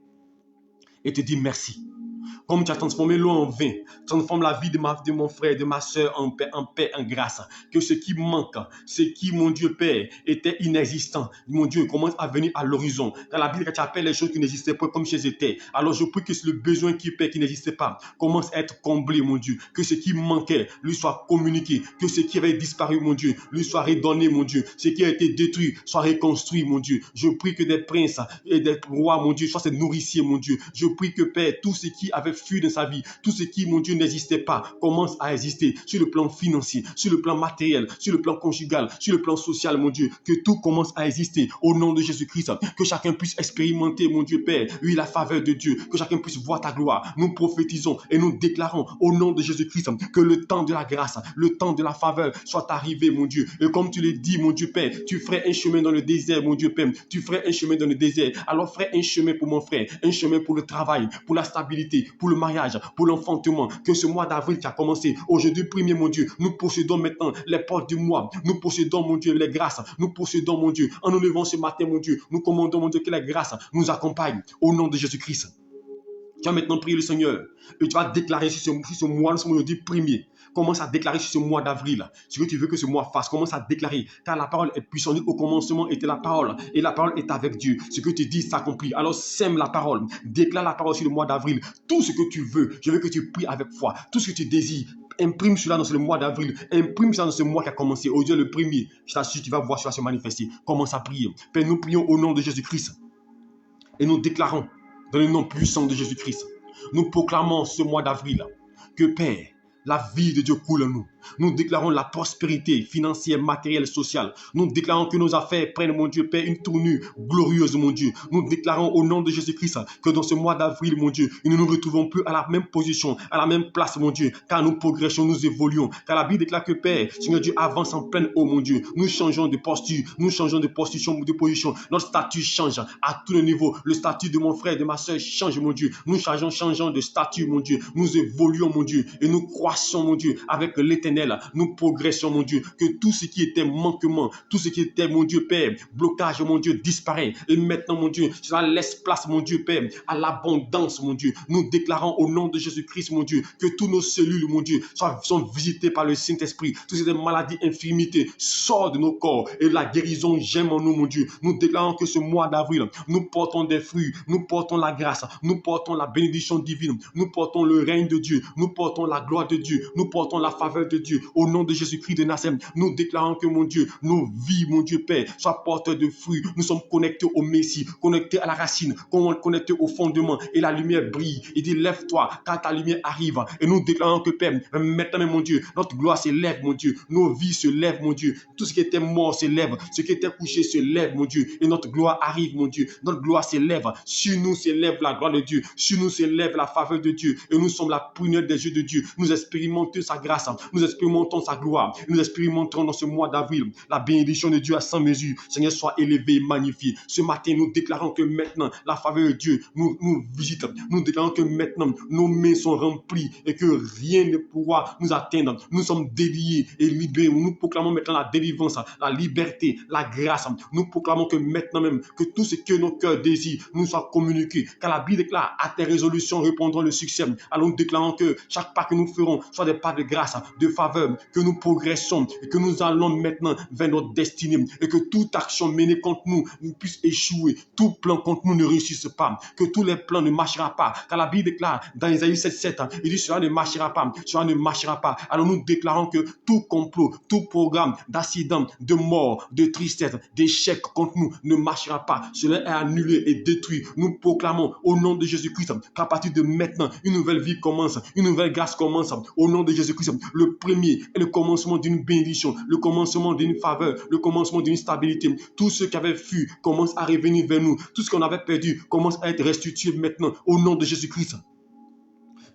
et te dire merci. Comme tu as transformé l'eau en vin, transforme la vie de mon frère, de ma soeur en paix, en grâce. Que ce qui manque, ce qui, mon Dieu Père, était inexistant, mon Dieu, commence à venir à l'horizon. Dans la Bible, quand tu appelles les choses qui n'existaient pas comme si elles étaient, alors je prie que le besoin qui n'existait pas, commence à être comblé, mon Dieu. Que ce qui manquait lui soit communiqué. Que ce qui avait disparu, mon Dieu, lui soit redonné, mon Dieu. Ce qui a été détruit soit reconstruit, mon Dieu. Je prie que des princes et des rois, mon Dieu, soient ces nourriciers, mon Dieu. Je prie que, Père, tout ce qui avait fui de sa vie, tout ce qui, mon Dieu, n'existait pas, commence à exister sur le plan financier, sur le plan matériel, sur le plan conjugal, sur le plan social, mon Dieu, que tout commence à exister au nom de Jésus-Christ, que chacun puisse expérimenter, mon Dieu Père, oui, la faveur de Dieu, que chacun puisse voir ta gloire. Nous prophétisons et nous déclarons au nom de Jésus-Christ que le temps de la grâce, le temps de la faveur soit arrivé, mon Dieu, et comme tu l'as dit, mon Dieu Père, tu ferais un chemin dans le désert, mon Dieu Père, tu ferais un chemin dans le désert, alors ferais un chemin pour mon frère, un chemin pour le travail, pour la stabilité, pour le mariage, pour l'enfantement, que ce mois d'avril qui a commencé, aujourd'hui 1er, mon Dieu, nous possédons maintenant les portes du mois, nous possédons, mon Dieu, les grâces, nous possédons, mon Dieu, en nous levant ce matin, mon Dieu, nous commandons, mon Dieu, que les grâces nous accompagnent au nom de Jésus-Christ. Tu vas maintenant prier le Seigneur et tu vas déclarer sur ce mois, nous sommes aujourd'hui 1er. Commence à déclarer sur ce mois d'avril ce que tu veux que ce mois fasse. Commence à déclarer, car la parole est puissante. Au commencement était la parole et la parole est avec Dieu. Ce que tu dis s'accomplit. Alors sème la parole. Déclare la parole sur le mois d'avril. Tout ce que tu veux, je veux que tu pries avec foi. Tout ce que tu désires, imprime cela dans ce mois d'avril. Imprime cela dans ce mois qui a commencé. Aujourd'hui, le 1er, je t'assure, tu vas voir cela se manifester. Commence à prier. Père, nous prions au nom de Jésus-Christ. Et nous déclarons dans le nom puissant de Jésus-Christ. Nous proclamons ce mois d'avril que Père, la vie de Dieu coule en nous. Nous déclarons la prospérité financière, matérielle, sociale. Nous déclarons que nos affaires prennent, mon Dieu, Père, une tournure glorieuse, mon Dieu. Nous déclarons au nom de Jésus-Christ que dans ce mois d'avril, mon Dieu, nous ne nous retrouvons plus à la même position, à la même place, mon Dieu, car nous progressons, nous évoluons. Car la Bible déclare que Père, Seigneur Dieu, avance en pleine eau, mon Dieu. Nous changeons de posture, nous changeons de position, de position. Notre statut change à tous les niveaux. Le statut de mon frère, de ma soeur change, mon Dieu. Nous changeons de statut, mon Dieu. Nous évoluons, mon Dieu, et nous croissons, mon Dieu, avec l'Éternel. Nous progressons, mon Dieu, que tout ce qui était manquement, tout ce qui était, mon Dieu, Père, blocage, mon Dieu, disparaît. Et maintenant, mon Dieu, cela laisse place, mon Dieu, Père, à l'abondance, mon Dieu. Nous déclarons au nom de Jésus-Christ, mon Dieu, que tous nos cellules, mon Dieu, sont visitées par le Saint-Esprit. Toutes ces maladies, infirmités sortent de nos corps et la guérison gemme en nous, mon Dieu. Nous déclarons que ce mois d'avril, nous portons des fruits, nous portons la grâce, nous portons la bénédiction divine, nous portons le règne de Dieu, nous portons la gloire de Dieu, nous portons la faveur de Dieu. Au nom de Jésus-Christ de Nazareth, nous déclarons que, mon Dieu, nos vies, mon Dieu Père, soient porteurs de fruits. Nous sommes connectés au Messie, connectés à la racine, connectés au fondement. Et la lumière brille. Il dit, lève-toi, car ta lumière arrive. Et nous déclarons que, Père, maintenant, mon Dieu, notre gloire s'élève, mon Dieu. Nos vies se lèvent, mon Dieu. Tout ce qui était mort s'élève. Ce qui était couché se lève, mon Dieu. Et notre gloire arrive, mon Dieu. Notre gloire s'élève. Sur nous s'élève la gloire de Dieu. Sur nous s'élève la faveur de Dieu. Et nous sommes la prunelle des yeux de Dieu. Nous expérimentons sa grâce. Nous expérimentons sa gloire. Nous expérimentons dans ce mois d'avril la bénédiction de Dieu à sans mesure. Seigneur, sois élevé et magnifié. Ce matin, nous déclarons que maintenant, la faveur de Dieu nous visite. Nous déclarons que maintenant, nos mains sont remplies et que rien ne pourra nous atteindre. Nous sommes déliés et libérés. Nous proclamons maintenant la délivrance, la liberté, la grâce. Nous proclamons que maintenant même, que tout ce que nos cœurs désirent nous soit communiqué. Car la Bible déclare, à tes résolutions répondront le succès. Alors nous déclarons que chaque pas que nous ferons soit des pas de grâce, de faveur, que nous progressons et que nous allons maintenant vers notre destinée et que toute action menée contre nous puisse échouer. Tout plan contre nous ne réussisse pas. Que tous les plans ne marcheront pas. Car la Bible déclare dans Isaïe 7:7, il dit cela ne marchera pas. Cela ne marchera pas. Alors nous déclarons que tout complot, tout programme d'accident, de mort, de tristesse, d'échec contre nous ne marchera pas. Cela est annulé et détruit. Nous proclamons au nom de Jésus-Christ qu'à partir de maintenant, une nouvelle vie commence. Une nouvelle grâce commence. Au nom de Jésus-Christ, le premier est le commencement d'une bénédiction, le commencement d'une faveur, le commencement d'une stabilité. Tout ce qui avait fui commence à revenir vers nous. Tout ce qu'on avait perdu commence à être restitué maintenant au nom de Jésus-Christ.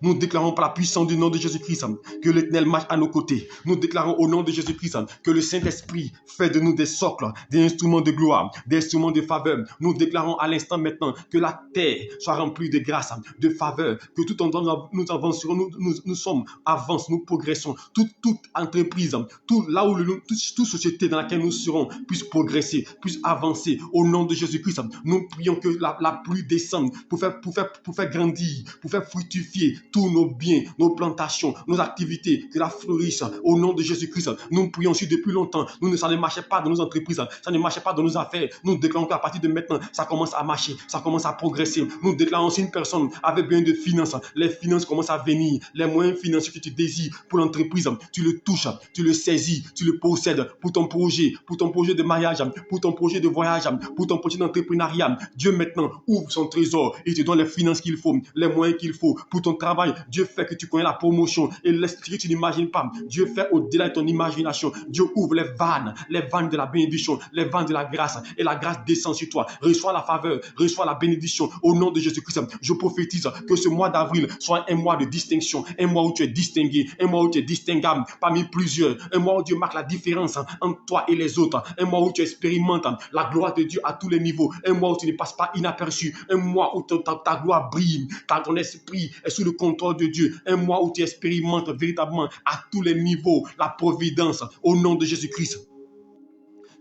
Nous déclarons par la puissance du nom de Jésus-Christ que l'Éternel marche à nos côtés. Nous déclarons au nom de Jésus-Christ que le Saint-Esprit fait de nous des socles, des instruments de gloire, des instruments de faveur. Nous déclarons à l'instant maintenant que la terre soit remplie de grâce, de faveur, que tout en temps nous avancerons, nous sommes, avance, nous progressons. Toute entreprise, toute société dans laquelle nous serons puisse progresser, puisse avancer. Au nom de Jésus-Christ, nous prions que la pluie descende pour faire grandir, pour faire fructifier tous nos biens, nos plantations, nos activités, que la fleurisse au nom de Jésus-Christ. Nous prions aussi depuis longtemps. Ça ne marchait pas dans nos entreprises, ça ne marchait pas dans nos affaires. Nous déclarons qu'à partir de maintenant, ça commence à marcher, ça commence à progresser. Nous déclarons si une personne avait besoin de finances, les finances commencent à venir. Les moyens financiers que tu désires pour l'entreprise, tu le touches, tu le saisis, tu le possèdes pour ton projet de mariage, pour ton projet de voyage, pour ton projet d'entrepreneuriat. Dieu maintenant ouvre son trésor et te donne les finances qu'il faut, les moyens qu'il faut pour ton travail travail. Dieu fait que tu connais la promotion et l'esprit que tu n'imagines pas. Dieu fait au-delà de ton imagination. Dieu ouvre les vannes de la bénédiction, les vannes de la grâce et la grâce descend sur toi. Reçois la faveur, reçois la bénédiction au nom de Jésus-Christ. Je prophétise que ce mois d'avril soit un mois de distinction, un mois où tu es distingué, un mois où tu es distinguable parmi plusieurs, un mois où Dieu marque la différence entre toi et les autres, un mois où tu expérimentes la gloire de Dieu à tous les niveaux, un mois où tu ne passes pas inaperçu, un mois où ta gloire brille, ton esprit est sous le contrôle de Dieu, un mois où tu expérimentes véritablement à tous les niveaux la providence au nom de Jésus-Christ.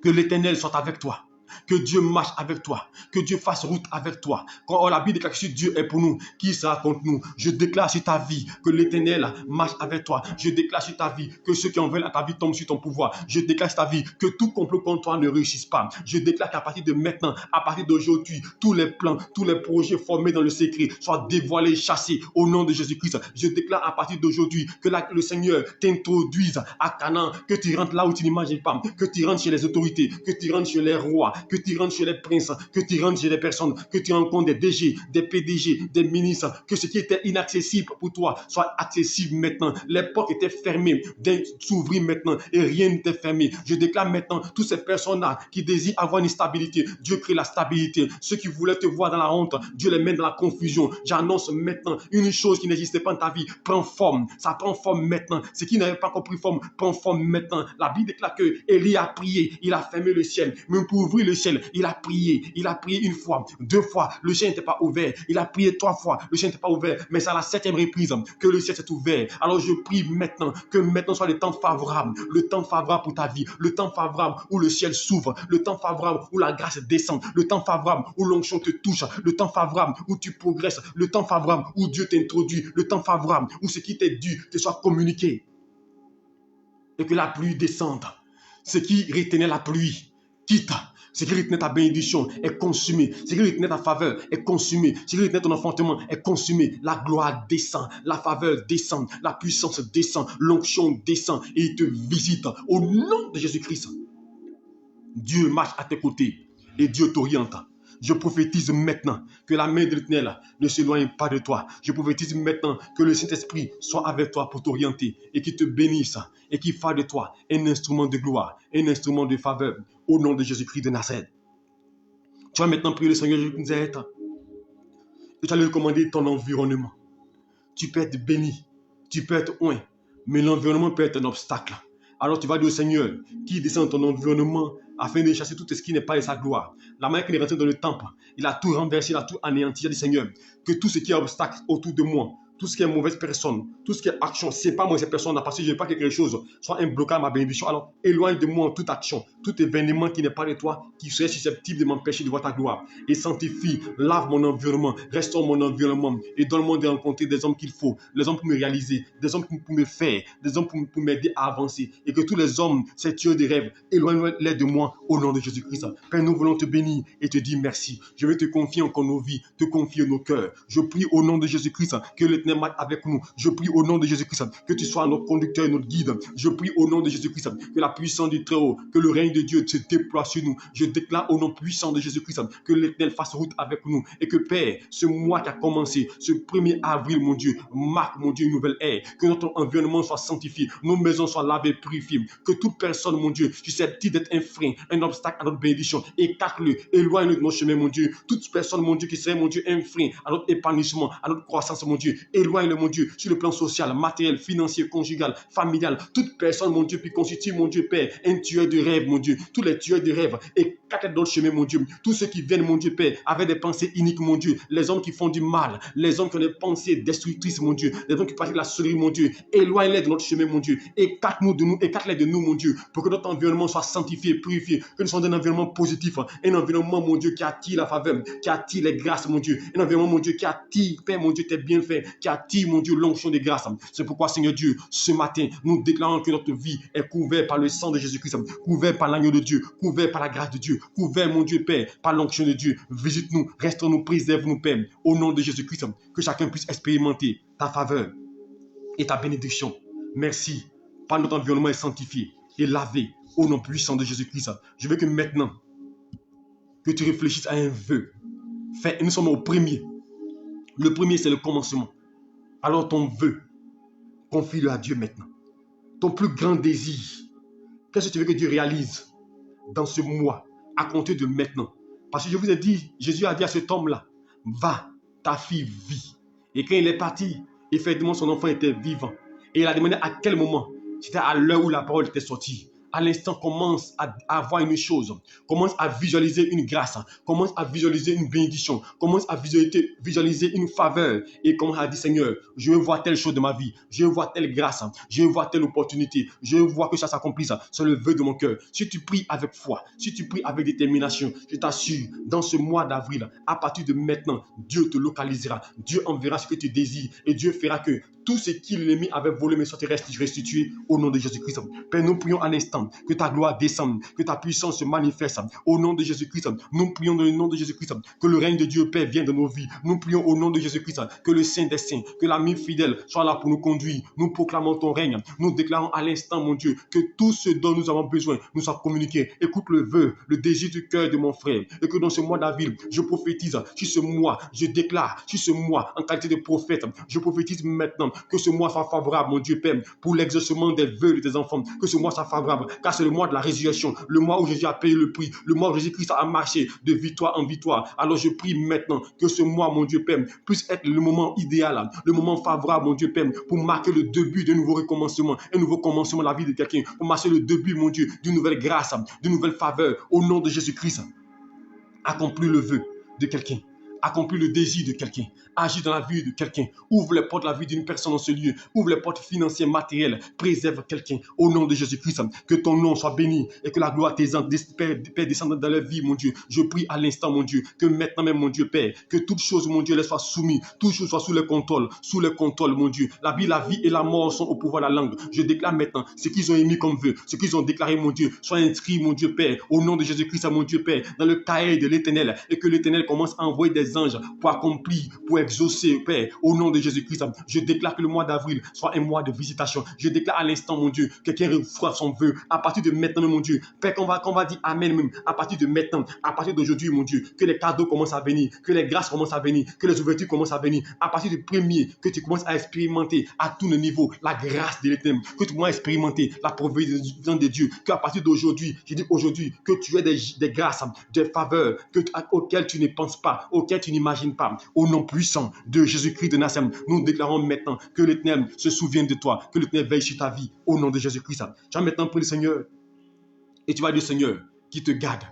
Que l'Éternel soit avec toi. Que Dieu marche avec toi. Que Dieu fasse route avec toi. Quand la Bible déclare que Dieu est pour nous, qui sera contre nous? Je déclare sur ta vie que l'Éternel marche avec toi. Je déclare sur ta vie que ceux qui en veulent à ta vie tombent sur ton pouvoir. Je déclare sur ta vie que tout complot contre toi ne réussisse pas. Je déclare qu'à partir de maintenant, à partir d'aujourd'hui, tous les plans, tous les projets formés dans le secret soient dévoilés, chassés au nom de Jésus-Christ. Je déclare à partir d'aujourd'hui que le Seigneur t'introduise à Canaan, que tu rentres là où tu n'imagines pas, que tu rentres chez les autorités, que tu rentres chez les rois, que tu rentres chez les princes, que tu rentres chez les personnes, que tu rencontres des DG, des PDG, des ministres, que ce qui était inaccessible pour toi soit accessible maintenant. Les portes étaient fermées, s'ouvrir maintenant et rien n'était fermé. Je déclare maintenant, toutes ces personnes-là qui désirent avoir une stabilité, Dieu crée la stabilité. Ceux qui voulaient te voir dans la honte, Dieu les met dans la confusion. J'annonce maintenant, une chose qui n'existait pas dans ta vie prend forme. Ça prend forme maintenant. Ce qui n'avait pas compris forme prend forme maintenant. La Bible déclare que Élie a prié, il a fermé le ciel. Même pour ouvrir le ciel, il a prié une fois, 2 fois, le ciel n'était pas ouvert. Il a prié 3 fois, le ciel n'était pas ouvert. Mais c'est à la 7e reprise que le ciel s'est ouvert. Alors je prie maintenant que maintenant soit le temps favorable pour ta vie, le temps favorable où le ciel s'ouvre, le temps favorable où la grâce descend, le temps favorable où l'onction te touche, le temps favorable où tu progresses, le temps favorable où Dieu t'introduit, le temps favorable où ce qui t'est dû te soit communiqué. Et que la pluie descende. Ce qui retenait la pluie quitte. Ce qui retenait ta bénédiction est consumé. Ce qui retenait ta faveur est consumé. Ce qui retenait ton enfantement est consumé. La gloire descend. La faveur descend. La puissance descend. L'onction descend. Et il te visite. Au nom de Jésus-Christ. Dieu marche à tes côtés. Et Dieu t'oriente. Je prophétise maintenant que la main de l'Éternel ne s'éloigne pas de toi. Je prophétise maintenant que le Saint-Esprit soit avec toi pour t'orienter et qu'il te bénisse et qu'il fasse de toi un instrument de gloire, un instrument de faveur au nom de Jésus-Christ de Nazareth. Tu vas maintenant prier le Seigneur Jésus-Christ et tu vas lui recommander ton environnement. Tu peux être béni, tu peux être oint, mais l'environnement peut être un obstacle. Alors tu vas dire au Seigneur qui descend dans ton environnement afin de chasser tout ce qui n'est pas de sa gloire. La manière qu'il est rentré dans le temple, il a tout renversé, il a tout anéanti. Il a dit Seigneur, que tout ce qui est obstacle autour de moi, tout ce qui est mauvaise personne, tout ce qui est action, c'est pas moi ces personnes-là, parce que je n'ai pas quelque chose, soit un blocage à ma bénédiction. Alors éloigne de moi toute action, tout événement qui n'est pas de toi, qui serait susceptible de m'empêcher de voir ta gloire. Et sanctifie, lave mon environnement, restaure mon environnement et donne-moi de rencontrer des hommes qu'il faut, les hommes pour me réaliser, des hommes pour me faire, des hommes pour m'aider à avancer. Et que tous les hommes, ces tueurs de rêves, éloigne-les de moi au nom de Jésus-Christ. Père, nous voulons te bénir et te dire merci. Je vais te confier encore nos vies, te confier nos cœurs. Je prie au nom de Jésus-Christ que l'Éternel marche avec nous. Je prie au nom de Jésus-Christ que tu sois notre conducteur et notre guide. Je prie au nom de Jésus-Christ que la puissance du Très-Haut, que le règne de Dieu se déploie sur nous. Je déclare au nom puissant de Jésus-Christ que l'Éternel fasse route avec nous et que Père, ce mois qui a commencé, ce 1er avril, mon Dieu, marque, mon Dieu, une nouvelle ère. Que notre environnement soit sanctifié, nos maisons soient lavées, purifiées. Que toute personne, mon Dieu, susceptible d'être un frein, un obstacle à notre bénédiction, écarte-le, éloigne-le de nos chemins, mon Dieu. Toute personne, mon Dieu, qui serait, mon Dieu, un frein à notre épanouissement, à notre croissance, mon Dieu, éloigne-le, mon Dieu, sur le plan social, matériel, financier, conjugal, familial. Toute personne, mon Dieu, qui constitue, mon Dieu, Père, un tueur de rêve, mon Dieu. Tous les tueurs de rêve, écarte d'autres chemins, mon Dieu. Tous ceux qui viennent, mon Dieu, Père, avec des pensées iniques, mon Dieu. Les hommes qui font du mal, les hommes qui ont des pensées destructrices, mon Dieu. Les hommes qui pratiquent la solerie, mon Dieu. Éloigne-les de notre chemin, mon Dieu. Écarte-les de nous, mon Dieu, pour que notre environnement soit sanctifié, purifié, que nous soyons dans un environnement positif, un environnement, mon Dieu, qui attire la faveur, qui attire les grâces, mon Dieu, un environnement, mon Dieu, qui attire, Père, mon Dieu, tes bienfaits, qui attire, mon Dieu, l'onction des grâces. C'est pourquoi, Seigneur Dieu, ce matin, nous déclarons que notre vie est couverte par le sang de Jésus-Christ, couverte par l'agneau de Dieu, couverte par la grâce de Dieu, couverte, mon Dieu, Père, par l'onction de Dieu. Visite-nous, restaure-nous, préserve-nous, Père, au nom de Jésus-Christ, que chacun puisse expérimenter ta faveur et ta bénédiction. Merci, par notre environnement est sanctifié et lavé au nom puissant de Jésus-Christ. Je veux que maintenant, que tu réfléchisses à un vœu. Nous sommes au premier. Le premier, c'est le commencement. Alors ton vœu, confie-le à Dieu maintenant. Ton plus grand désir, qu'est-ce que tu veux que Dieu réalise dans ce mois, à compter de maintenant? Parce que je vous ai dit, Jésus a dit à cet homme-là, va, ta fille vit. Et quand il est parti, effectivement, son enfant était vivant. Et il a demandé à quel moment. C'était à l'heure où la parole était sortie. À l'instant, commence à voir une chose, commence à visualiser une grâce, commence à visualiser une bénédiction, commence à visualiser une faveur et commence à dire, Seigneur, je veux voir telle chose de ma vie, je veux voir telle grâce, je veux voir telle opportunité, je veux voir que ça s'accomplisse, c'est le vœu de mon cœur. Si tu pries avec foi, si tu pries avec détermination, je t'assure, dans ce mois d'avril, à partir de maintenant, Dieu te localisera, Dieu enverra ce que tu désires et Dieu fera que tout ce qui l'ennemi avait volé mais soit restitué au nom de Jésus-Christ. Père, nous prions à l'instant que ta gloire descende, que ta puissance se manifeste au nom de Jésus-Christ. Nous prions dans le nom de Jésus-Christ que le règne de Dieu, Père, vienne dans nos vies. Nous prions au nom de Jésus-Christ que le Saint des Saints, que l'ami fidèle soit là pour nous conduire. Nous proclamons ton règne. Nous déclarons à l'instant, mon Dieu, que tout ce dont nous avons besoin nous soit communiqué. Écoute le vœu, le désir du cœur de mon frère. Et que dans ce mois d'avril, je prophétise sur ce mois, je déclare sur ce mois, en qualité de prophète, je prophétise maintenant que ce mois soit favorable, mon Dieu Père, pour l'exaucement des vœux de tes enfants. Que ce mois soit favorable, car c'est le mois de la résurrection, le mois où Jésus a payé le prix, le mois où Jésus-Christ a marché de victoire en victoire. Alors je prie maintenant que ce mois, mon Dieu Père, puisse être le moment idéal, le moment favorable, mon Dieu Père, pour marquer le début d'un nouveau recommencement, un nouveau commencement de la vie de quelqu'un, pour marquer le début, mon Dieu, d'une nouvelle grâce, d'une nouvelle faveur, au nom de Jésus-Christ. Accomplis le vœu de quelqu'un. Accomplis le désir de quelqu'un, agis dans la vie de quelqu'un, ouvre les portes de la vie d'une personne dans ce lieu, ouvre les portes financières, matérielles, préserve quelqu'un au nom de Jésus-Christ, que ton nom soit béni et que la gloire Père descende dans leur vie, mon Dieu. Je prie à l'instant, mon Dieu, que maintenant même, mon Dieu, Père, que toutes choses, mon Dieu, les soient soumises, toutes choses soient sous le contrôle, mon Dieu. La vie et la mort sont au pouvoir de la langue. Je déclare maintenant ce qu'ils ont émis comme vœu, ce qu'ils ont déclaré, mon Dieu, soit inscrit, mon Dieu, Père, au nom de Jésus-Christ, mon Dieu, Père, dans le cahier de l'Éternel, et que l'Éternel commence à envoyer des anges pour accomplir, pour exaucer, Père, au nom de Jésus-Christ. Je déclare que le mois d'avril soit un mois de visitation. Je déclare à l'instant, mon Dieu, que quelqu'un reçoive son vœu à partir de maintenant, mon Dieu. Père, qu'on va dire Amen même à partir de maintenant, à partir d'aujourd'hui, mon Dieu, que les cadeaux commencent à venir, que les grâces commencent à venir, que les ouvertures commencent à venir. À partir du premier, que tu commences à expérimenter à tous les niveaux la grâce de l'Éternel, que tu commences à expérimenter la providence de Dieu, qu'à partir d'aujourd'hui, je dis aujourd'hui, que tu aies des grâces, des faveurs auxquelles tu ne penses pas, auxquelles tu n'imagines pas. Au nom puissant de Jésus-Christ de Nazareth, nous déclarons maintenant que l'Éternel se souvienne de toi, que l'Éternel veille sur ta vie. Au nom de Jésus-Christ. Tu vas maintenant prier le Seigneur et tu vas dire Seigneur, qui te garde.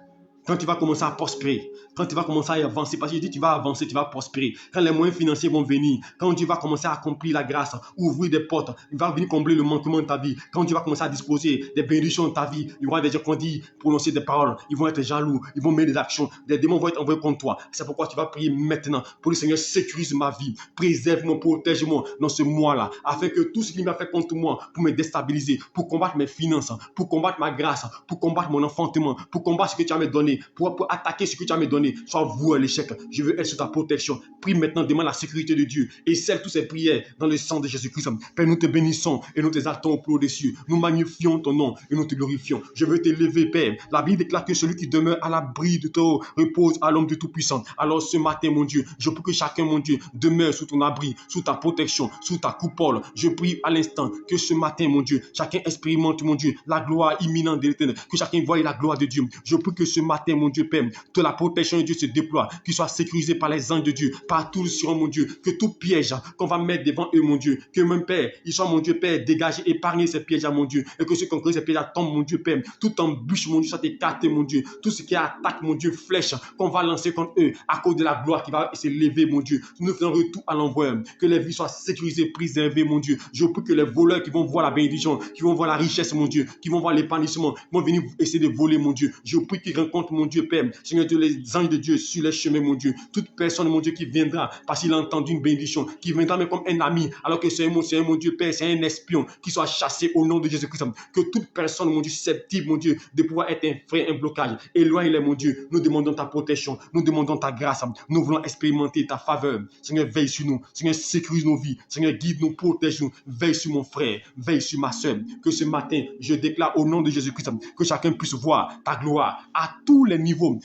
Quand tu vas commencer à prospérer, quand tu vas commencer à avancer, parce que je dis tu vas avancer, tu vas prospérer. Quand les moyens financiers vont venir, quand tu vas commencer à accomplir la grâce, ouvrir des portes, il va venir combler le manquement de ta vie. Quand tu vas commencer à disposer des bénédictions de ta vie, il y aura des gens qui vont dire, prononcer des paroles, ils vont être jaloux, ils vont mettre des actions, des démons vont être envoyés contre toi. C'est pourquoi tu vas prier maintenant pour le Seigneur sécurise ma vie, préserve-moi, protège-moi dans ce mois-là, afin que tout ce qui m'a fait contre moi, pour me déstabiliser, pour combattre mes finances, pour combattre ma grâce, pour combattre mon enfantement, pour combattre ce que tu as me donné, pour attaquer ce que tu as me donné, soit voué à l'échec. Je veux être sous ta protection. Prie maintenant, demande la sécurité de Dieu et scelle toutes ces prières dans le sang de Jésus-Christ. Père, nous te bénissons et nous t'exaltons au plus haut des cieux. Nous magnifions ton nom et nous te glorifions. Je veux t'élever, Père. La Bible déclare que celui qui demeure à l'abri de toi repose à l'homme de Tout-Puissant. Alors ce matin, mon Dieu, je prie que chacun, mon Dieu, demeure sous ton abri, sous ta protection, sous ta coupole. Je prie à l'instant que ce matin, mon Dieu, chacun expérimente, mon Dieu, la gloire imminente de l'Éternel, que chacun voie la gloire de Dieu. Je prie que ce matin, mon Dieu Père, que la protection de Dieu se déploie, qu'il soit sécurisé par les anges de Dieu, par tous sur mon Dieu, que tout piège qu'on va mettre devant eux, mon Dieu, que même Père, ils soient, mon Dieu Père, dégagés, épargnés ces pièges, mon Dieu, et que ceux qui ont créé ces pièges tombent, mon Dieu Père, tout embûche, mon Dieu, soit écarté, mon Dieu, tout ce qui attaque, mon Dieu, flèche, qu'on va lancer contre eux, à cause de la gloire qui va se lever, mon Dieu, nous faisons retour à l'envoi, que les vies soient sécurisées, préservées, mon Dieu. Je prie que les voleurs qui vont voir la bénédiction, qui vont voir la richesse, mon Dieu, qui vont voir l'épanouissement, vont venir essayer de voler, mon Dieu. Je prie qu'ils rencontrent, mon Dieu Père, Seigneur Dieu, les anges de Dieu sur les chemins, mon Dieu. Toute personne, mon Dieu, qui viendra parce qu'il a entendu une bénédiction, qui viendra même comme un ami, alors que c'est mon Dieu Père, c'est un espion, qui soit chassé au nom de Jésus-Christ. Que toute personne, mon Dieu, susceptible, mon Dieu, de pouvoir être un frein, un blocage, éloigne-les, mon Dieu. Nous demandons ta protection, nous demandons ta grâce, nous voulons expérimenter ta faveur. Seigneur, veille sur nous, Seigneur, sécurise nos vies, Seigneur, guide-nous, protège-nous, veille sur mon frère, veille sur ma soeur. Que ce matin, je déclare au nom de Jésus-Christ, que chacun puisse voir ta gloire à tous les niveaux,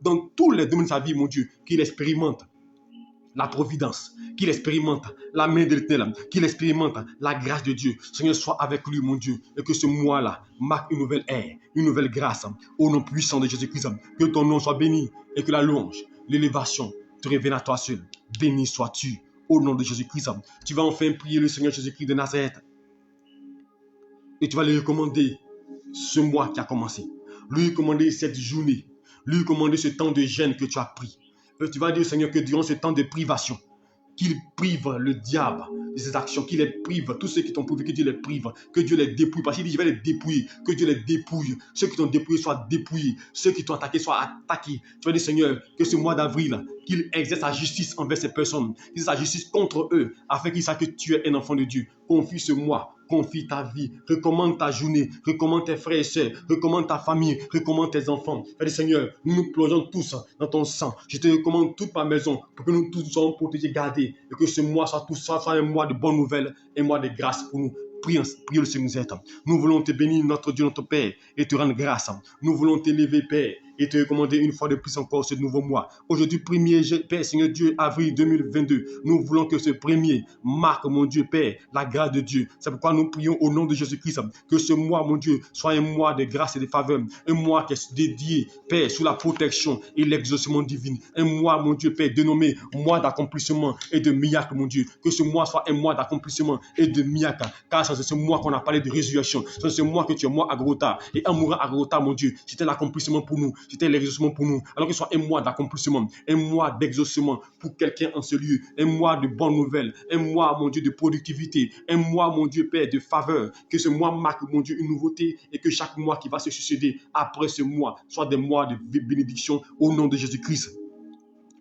dans tous les domaines de sa vie, mon Dieu, qu'il expérimente la providence, qu'il expérimente la main de l'Éternel, qu'il expérimente la grâce de Dieu. Seigneur, sois avec lui, mon Dieu, et que ce mois-là marque une nouvelle ère, une nouvelle grâce, au nom puissant de Jésus-Christ. Que ton nom soit béni et que la louange, l'élévation te revienne à toi seul. Béni sois-tu au nom de Jésus-Christ. Tu vas enfin prier le Seigneur Jésus-Christ de Nazareth et tu vas lui recommander ce mois qui a commencé, lui recommander cette journée, lui recommander ce temps de jeûne que tu as pris. Et tu vas dire, Seigneur, que durant ce temps de privation, qu'il prive le diable de ses actions, qu'il les prive, tous ceux qui t'ont privé, que Dieu les prive, que Dieu les dépouille, parce qu'il dit, je vais les dépouiller, que Dieu les dépouille, ceux qui t'ont dépouillé soient dépouillés, ceux qui t'ont attaqué soient attaqués. Tu vas dire, Seigneur, que ce mois d'avril, qu'il exerce sa justice envers ces personnes, qu'il exerce sa justice contre eux, afin qu'ils sachent que tu es un enfant de Dieu. Confie ce mois, confie ta vie, recommande ta journée, recommande tes frères et sœurs, recommande ta famille, recommande tes enfants. Allez, Seigneur, nous nous plongeons tous dans ton sang. Je te recommande toute ma maison pour que nous tous soyons protégés, gardés, et que ce mois soit un mois de bonnes nouvelles, un mois de grâce pour nous. Prions le Seigneur. Nous voulons te bénir, notre Dieu, notre Père, et te rendre grâce. Nous voulons t'élever, Père, et te recommander une fois de plus encore ce nouveau mois. Aujourd'hui, 1er, Père, Seigneur Dieu, avril 2022, nous voulons que ce premier marque, mon Dieu, Père, la grâce de Dieu. C'est pourquoi nous prions au nom de Jésus-Christ, que ce mois, mon Dieu, soit un mois de grâce et de faveur, un mois qui est dédié, Père, sous la protection et l'exaucement divin. Un mois, mon Dieu, Père, dénommé mois d'accomplissement et de miracle, mon Dieu. Que ce mois soit un mois d'accomplissement et de miracle, car c'est ce mois qu'on a parlé de résurrection. C'est ce mois que tu es moi à Golgotha. Et en mourant à Golgotha, mon Dieu, c'était l'accomplissement pour nous. C'était l'exaucement pour nous. Alors que ce soit un mois d'accomplissement, un mois d'exaucement pour quelqu'un en ce lieu, un mois de bonnes nouvelles, un mois, mon Dieu, de productivité, un mois, mon Dieu, Père, de faveur. Que ce mois marque, mon Dieu, une nouveauté et que chaque mois qui va se succéder après ce mois soit des mois de bénédiction au nom de Jésus-Christ.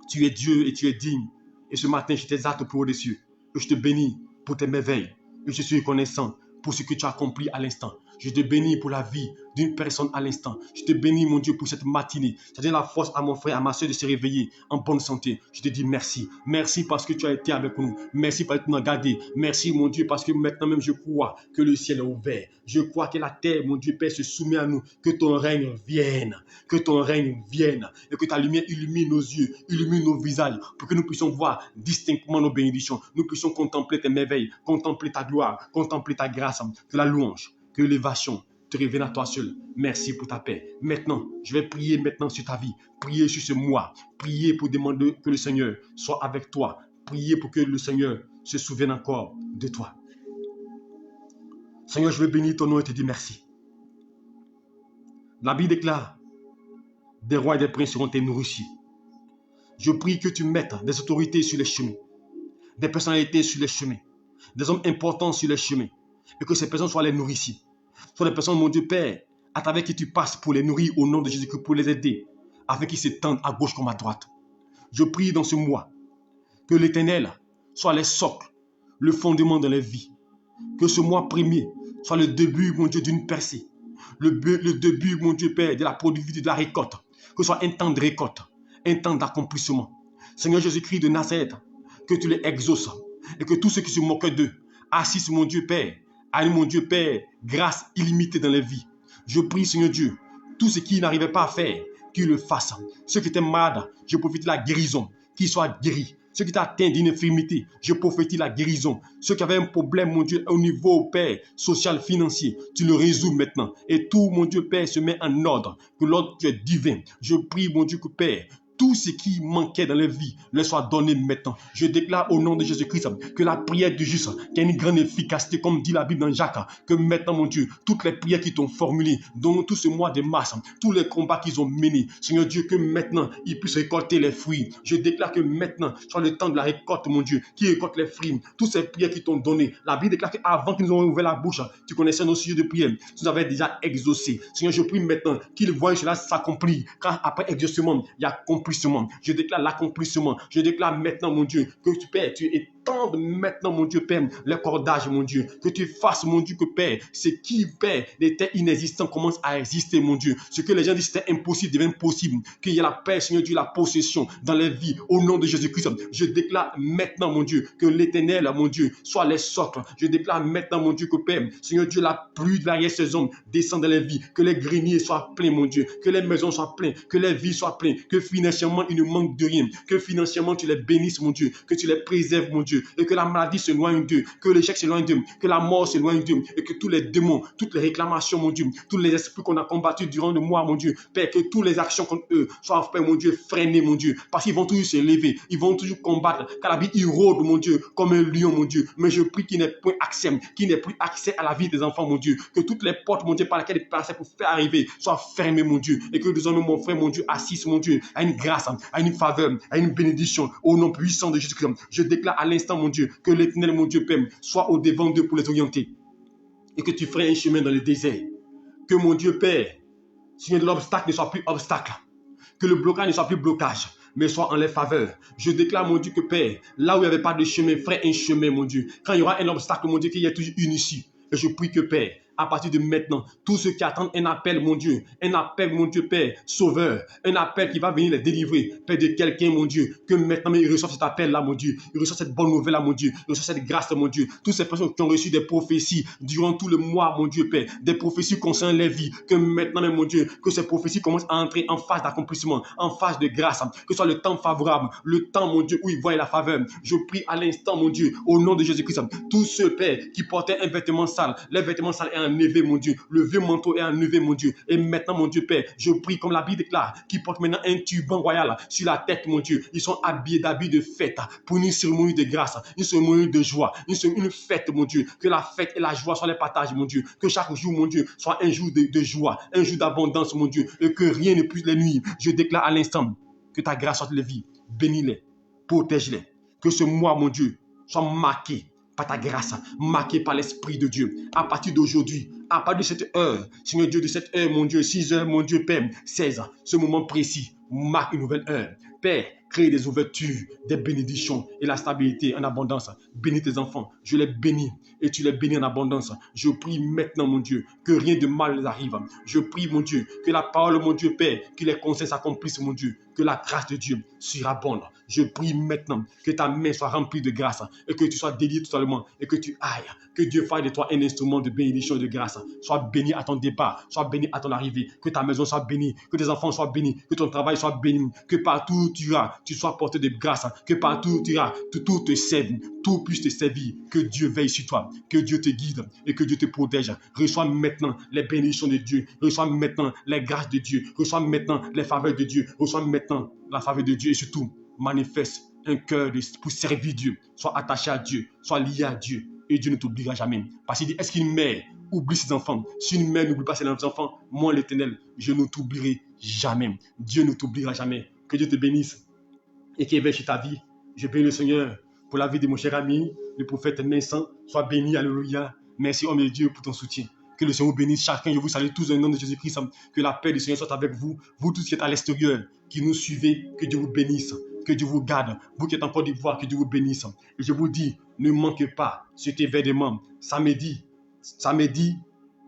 Tu es Dieu et tu es digne. Et ce matin, je t'exalte pour les cieux. Je te bénis pour tes merveilles. Et je suis reconnaissant pour ce que tu as accompli à l'instant. Je te bénis pour la vie d'une personne à l'instant. Je te bénis, mon Dieu, pour cette matinée. Ça donne la force à mon frère, à ma soeur de se réveiller en bonne santé. Je te dis merci. Merci parce que tu as été avec nous. Merci parce que tu nous as gardés. Merci, mon Dieu, parce que maintenant même je crois que le ciel est ouvert. Je crois que la terre, mon Dieu, Père, se soumet à nous. Que ton règne vienne. Que ton règne vienne. Et que ta lumière illumine nos yeux, illumine nos visages, pour que nous puissions voir distinctement nos bénédictions. Nous puissions contempler tes merveilles, contempler ta gloire, contempler ta grâce. Que la louange, que l'élévation te revienne à toi seul. Merci pour ta paix. Maintenant, je vais prier maintenant sur ta vie. Prier sur ce mois. Prier pour demander que le Seigneur soit avec toi. Prier pour que le Seigneur se souvienne encore de toi. Seigneur, je veux bénir ton nom et te dire merci. La Bible déclare, des rois et des princes seront tes nourriciers. Je prie que tu mettes des autorités sur les chemins, des personnalités sur les chemins, des hommes importants sur les chemins, et que ces personnes soient les nourriciers. Soient des personnes, mon Dieu Père, à travers qui tu passes pour les nourrir au nom de Jésus-Christ, pour les aider, afin qu'ils s'étendent à gauche comme à droite. Je prie dans ce mois que l'Éternel soit les socles, le fondement de les vies. Que ce mois premier soit le début, mon Dieu, d'une percée. Le début, mon Dieu Père, de la productivité de la récolte. Que ce soit un temps de récolte, un temps d'accomplissement. Seigneur Jésus-Christ de Nazareth, que tu les exauces et que tous ceux qui se moquent d'eux assistent, mon Dieu Père, à mon Dieu Père, grâce illimitée dans les vies. Je prie, Seigneur Dieu, tout ce qu'ils n'arrivaient pas à faire, qu'ils le fassent. Ceux qui étaient malades, je profite de la guérison, qu'ils soient guéris. Ceux qui étaient atteints d'une infirmité, je prophétise la guérison. Ceux qui avaient un problème, mon Dieu, au niveau, Père, social, financier, tu le résous maintenant. Et tout, mon Dieu, Père, se met en ordre. Que l'ordre est divin. Je prie, mon Dieu, que Père, tout ce qui manquait dans les vies leur soit donné maintenant. Je déclare au nom de Jésus-Christ que la prière du juste, qui a une grande efficacité, comme dit la Bible dans Jacques, que maintenant, mon Dieu, toutes les prières qu'ils t'ont formulées, dont tout ce mois de mars, tous les combats qu'ils ont menés, Seigneur Dieu, que maintenant, ils puissent récolter les fruits. Je déclare que maintenant, soit le temps de la récolte, mon Dieu, qui récolte les fruits, toutes ces prières qu'ils t'ont données. La Bible déclare qu'avant qu'ils nous ont ouvert la bouche, tu connaissais nos sujets de prière, tu nous avais déjà exaucés. Seigneur, je prie maintenant qu'ils voient cela s'accomplir, car après exaucement, il y a accomplissement. Je déclare l'accomplissement. Je déclare maintenant, mon Dieu, que tu Père, tu étende maintenant, mon Dieu, Père, les cordages, mon Dieu. Que tu fasses, mon Dieu, que Père, ce qui, Père, était inexistant commence à exister, mon Dieu. Ce que les gens disent c'était impossible devient possible. Qu'il y ait la paix, Seigneur Dieu, la possession dans les vies. Au nom de Jésus-Christ, je déclare maintenant, mon Dieu, que l'Éternel, mon Dieu, soit les socles. Je déclare maintenant, mon Dieu, que Père, Seigneur Dieu, la pluie de l'arrière-saison descend dans les vies. Que les greniers soient pleins, mon Dieu. Que les maisons soient pleines. Que les vies soient pleines. Que financièrement, il ne manque de rien. Que financièrement, tu les bénisses, mon Dieu. Que tu les préserves, mon Dieu. Et que la maladie s'éloigne d'eux. Que l'échec s'éloigne d'eux. Que la mort s'éloigne d'eux. Et que tous les démons, toutes les réclamations, mon Dieu, tous les esprits qu'on a combattus durant le mois, mon Dieu, Père, que toutes les actions contre eux soient, Père, mon Dieu, freinées, mon Dieu. Parce qu'ils vont toujours se lever. Ils vont toujours combattre. Car la vie, ils rôdent, mon Dieu, comme un lion, mon Dieu. Mais je prie qu'il n'ait plus accès à la vie des enfants, mon Dieu. Que toutes les portes, mon Dieu, par lesquelles ils passaient pour faire arriver soient fermées, mon Dieu. Et que désormais, mon frère, mon Dieu, assiste, mon Dieu, à une grâce, à une faveur, à une bénédiction, au nom puissant de Jésus-Christ. Je déclare à l'instant, mon Dieu, que l'Éternel, mon Dieu, Père, soit au devant d'eux pour les orienter. Et que tu ferais un chemin dans le désert. Que mon Dieu, Père, Seigneur, l'obstacle ne soit plus obstacle. Que le blocage ne soit plus blocage, mais soit en les faveurs. Je déclare, mon Dieu, que Père, là où il n'y avait pas de chemin, ferait un chemin, mon Dieu. Quand il y aura un obstacle, mon Dieu, qu'il y ait toujours une issue. Et je prie que Père, à partir de maintenant, tous ceux qui attendent un appel, mon Dieu, Père, sauveur, un appel qui va venir les délivrer, Père, de quelqu'un, mon Dieu, que maintenant ils reçoivent cet appel-là, mon Dieu, ils reçoivent cette bonne nouvelle-là, mon Dieu, ils reçoivent cette grâce, mon Dieu, toutes ces personnes qui ont reçu des prophéties durant tout le mois, mon Dieu, Père, des prophéties concernant les vies, que maintenant, mon Dieu, que ces prophéties commencent à entrer en phase d'accomplissement, en phase de grâce, que ce soit le temps favorable, le temps, mon Dieu, où ils voient la faveur. Je prie à l'instant, mon Dieu, au nom de Jésus-Christ, tous ceux, Père, qui portaient un vêtement sale, les vêtements sales est enlevé, mon Dieu. Le vieux manteau est enlevé, mon Dieu. Et maintenant, mon Dieu, Père, je prie comme la Bible déclare, qui porte maintenant un turban royal sur la tête, mon Dieu. Ils sont habillés d'habits de fête pour une cérémonie de grâce, une cérémonie de joie, une fête, mon Dieu. Que la fête et la joie soient les partages, mon Dieu. Que chaque jour, mon Dieu, soit un jour de joie, un jour d'abondance, mon Dieu. Et que rien ne puisse les nuire. Je déclare à l'instant que ta grâce soit les vies. Bénis-les, protège-les. Que ce mois, mon Dieu, soit marqué par ta grâce, marqué par l'Esprit de Dieu. À partir d'aujourd'hui, à partir de cette heure, Seigneur Dieu, de cette heure, mon Dieu, 6 heures, mon Dieu, Père, 16, ce moment précis, marque une nouvelle heure. Père, crée des ouvertures, des bénédictions et la stabilité en abondance. Bénis tes enfants, je les bénis et tu les bénis en abondance. Je prie maintenant, mon Dieu, que rien de mal les arrive. Je prie, mon Dieu, que la parole, mon Dieu, Père, que les conseils s'accomplissent, mon Dieu, que la grâce de Dieu surabonde. Je prie maintenant que ta main soit remplie de grâce et que tu sois délié totalement et que tu ailles. Que Dieu fasse de toi un instrument de bénédiction et de grâce. Sois béni à ton départ, sois béni à ton arrivée. Que ta maison soit bénie, que tes enfants soient bénis, que ton travail soit béni, que partout où tu iras, tu sois porté de grâce, que partout où tu iras, tout te serve, tout puisse te servir. Que Dieu veille sur toi, que Dieu te guide et que Dieu te protège. Reçois maintenant les bénédictions de Dieu, reçois maintenant les grâces de Dieu, reçois maintenant les faveurs de Dieu, reçois maintenant la faveur de Dieu et surtout manifeste un cœur pour servir Dieu. Sois attaché à Dieu, sois lié à Dieu et Dieu ne t'oubliera jamais. Parce qu'il dit, est-ce qu'une mère oublie ses enfants? Si une mère n'oublie pas ses enfants, moi l'Éternel, je ne t'oublierai jamais. Dieu ne t'oubliera jamais. Que Dieu te bénisse et qu'il éveille sur ta vie. Je bénis le Seigneur pour la vie de mon cher ami, le prophète Vincent. Sois béni, alléluia. Merci, homme de Dieu, pour ton soutien. Que le Seigneur vous bénisse chacun. Je vous salue tous au nom de Jésus-Christ. Que la paix du Seigneur soit avec vous. Vous tous qui êtes à l'extérieur, qui nous suivez, que Dieu vous bénisse. Que Dieu vous garde. Vous qui êtes en Côte d'Ivoire, que Dieu vous bénisse. Et je vous dis, ne manquez pas cet événement. Samedi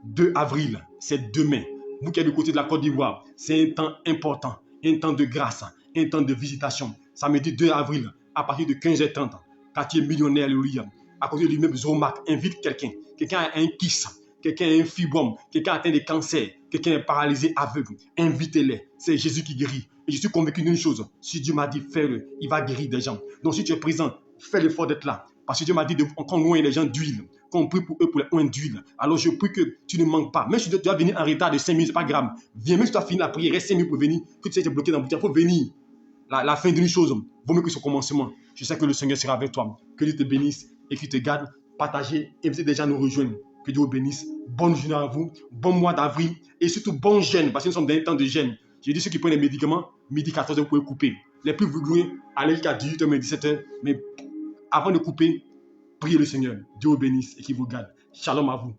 2 avril, c'est demain. Vous qui êtes du côté de la Côte d'Ivoire, c'est un temps important, un temps de grâce, un temps de visitation. Samedi 2 avril, à partir de 15h30, quartier millionnaire, alléluia. À côté de lui-même, Zomac invite quelqu'un. Quelqu'un a un kiss, quelqu'un a un fibrome, quelqu'un a atteint des cancers, quelqu'un est paralysé, aveugle. Invitez-les. C'est Jésus qui guérit. Et je suis convaincu d'une chose. Si Dieu m'a dit, fais-le, il va guérir des gens. Donc si tu es présent, fais l'effort d'être là. Parce que Dieu m'a dit qu'on oigne les gens d'huile, qu'on prie pour eux pour les oindre d'huile. Alors je prie que tu ne manques pas. Même si tu dois venir en retard de 5 minutes, ce n'est pas grave. Viens, même si tu as fini la prière, reste 5 minutes pour venir, que tu sais que tu es bloqué dans le bouteille. Il faut venir. La fin d'une chose, vaut mieux que son commencement. Je sais que le Seigneur sera avec toi. Que Dieu te bénisse et qu'il te garde. Partagez, invitez des gens à nous rejoindre. Que Dieu vous bénisse. Bonne journée à vous. Bon mois d'avril. Et surtout, bon jeûne. Parce que nous sommes dans un temps de jeûne. Je dis ceux qui prennent les médicaments, midi 14h, vous pouvez couper. Les plus vigoureux, allez jusqu'à 18h, 17h. Mais avant de couper, priez le Seigneur. Dieu vous bénisse et qu'il vous garde. Shalom à vous.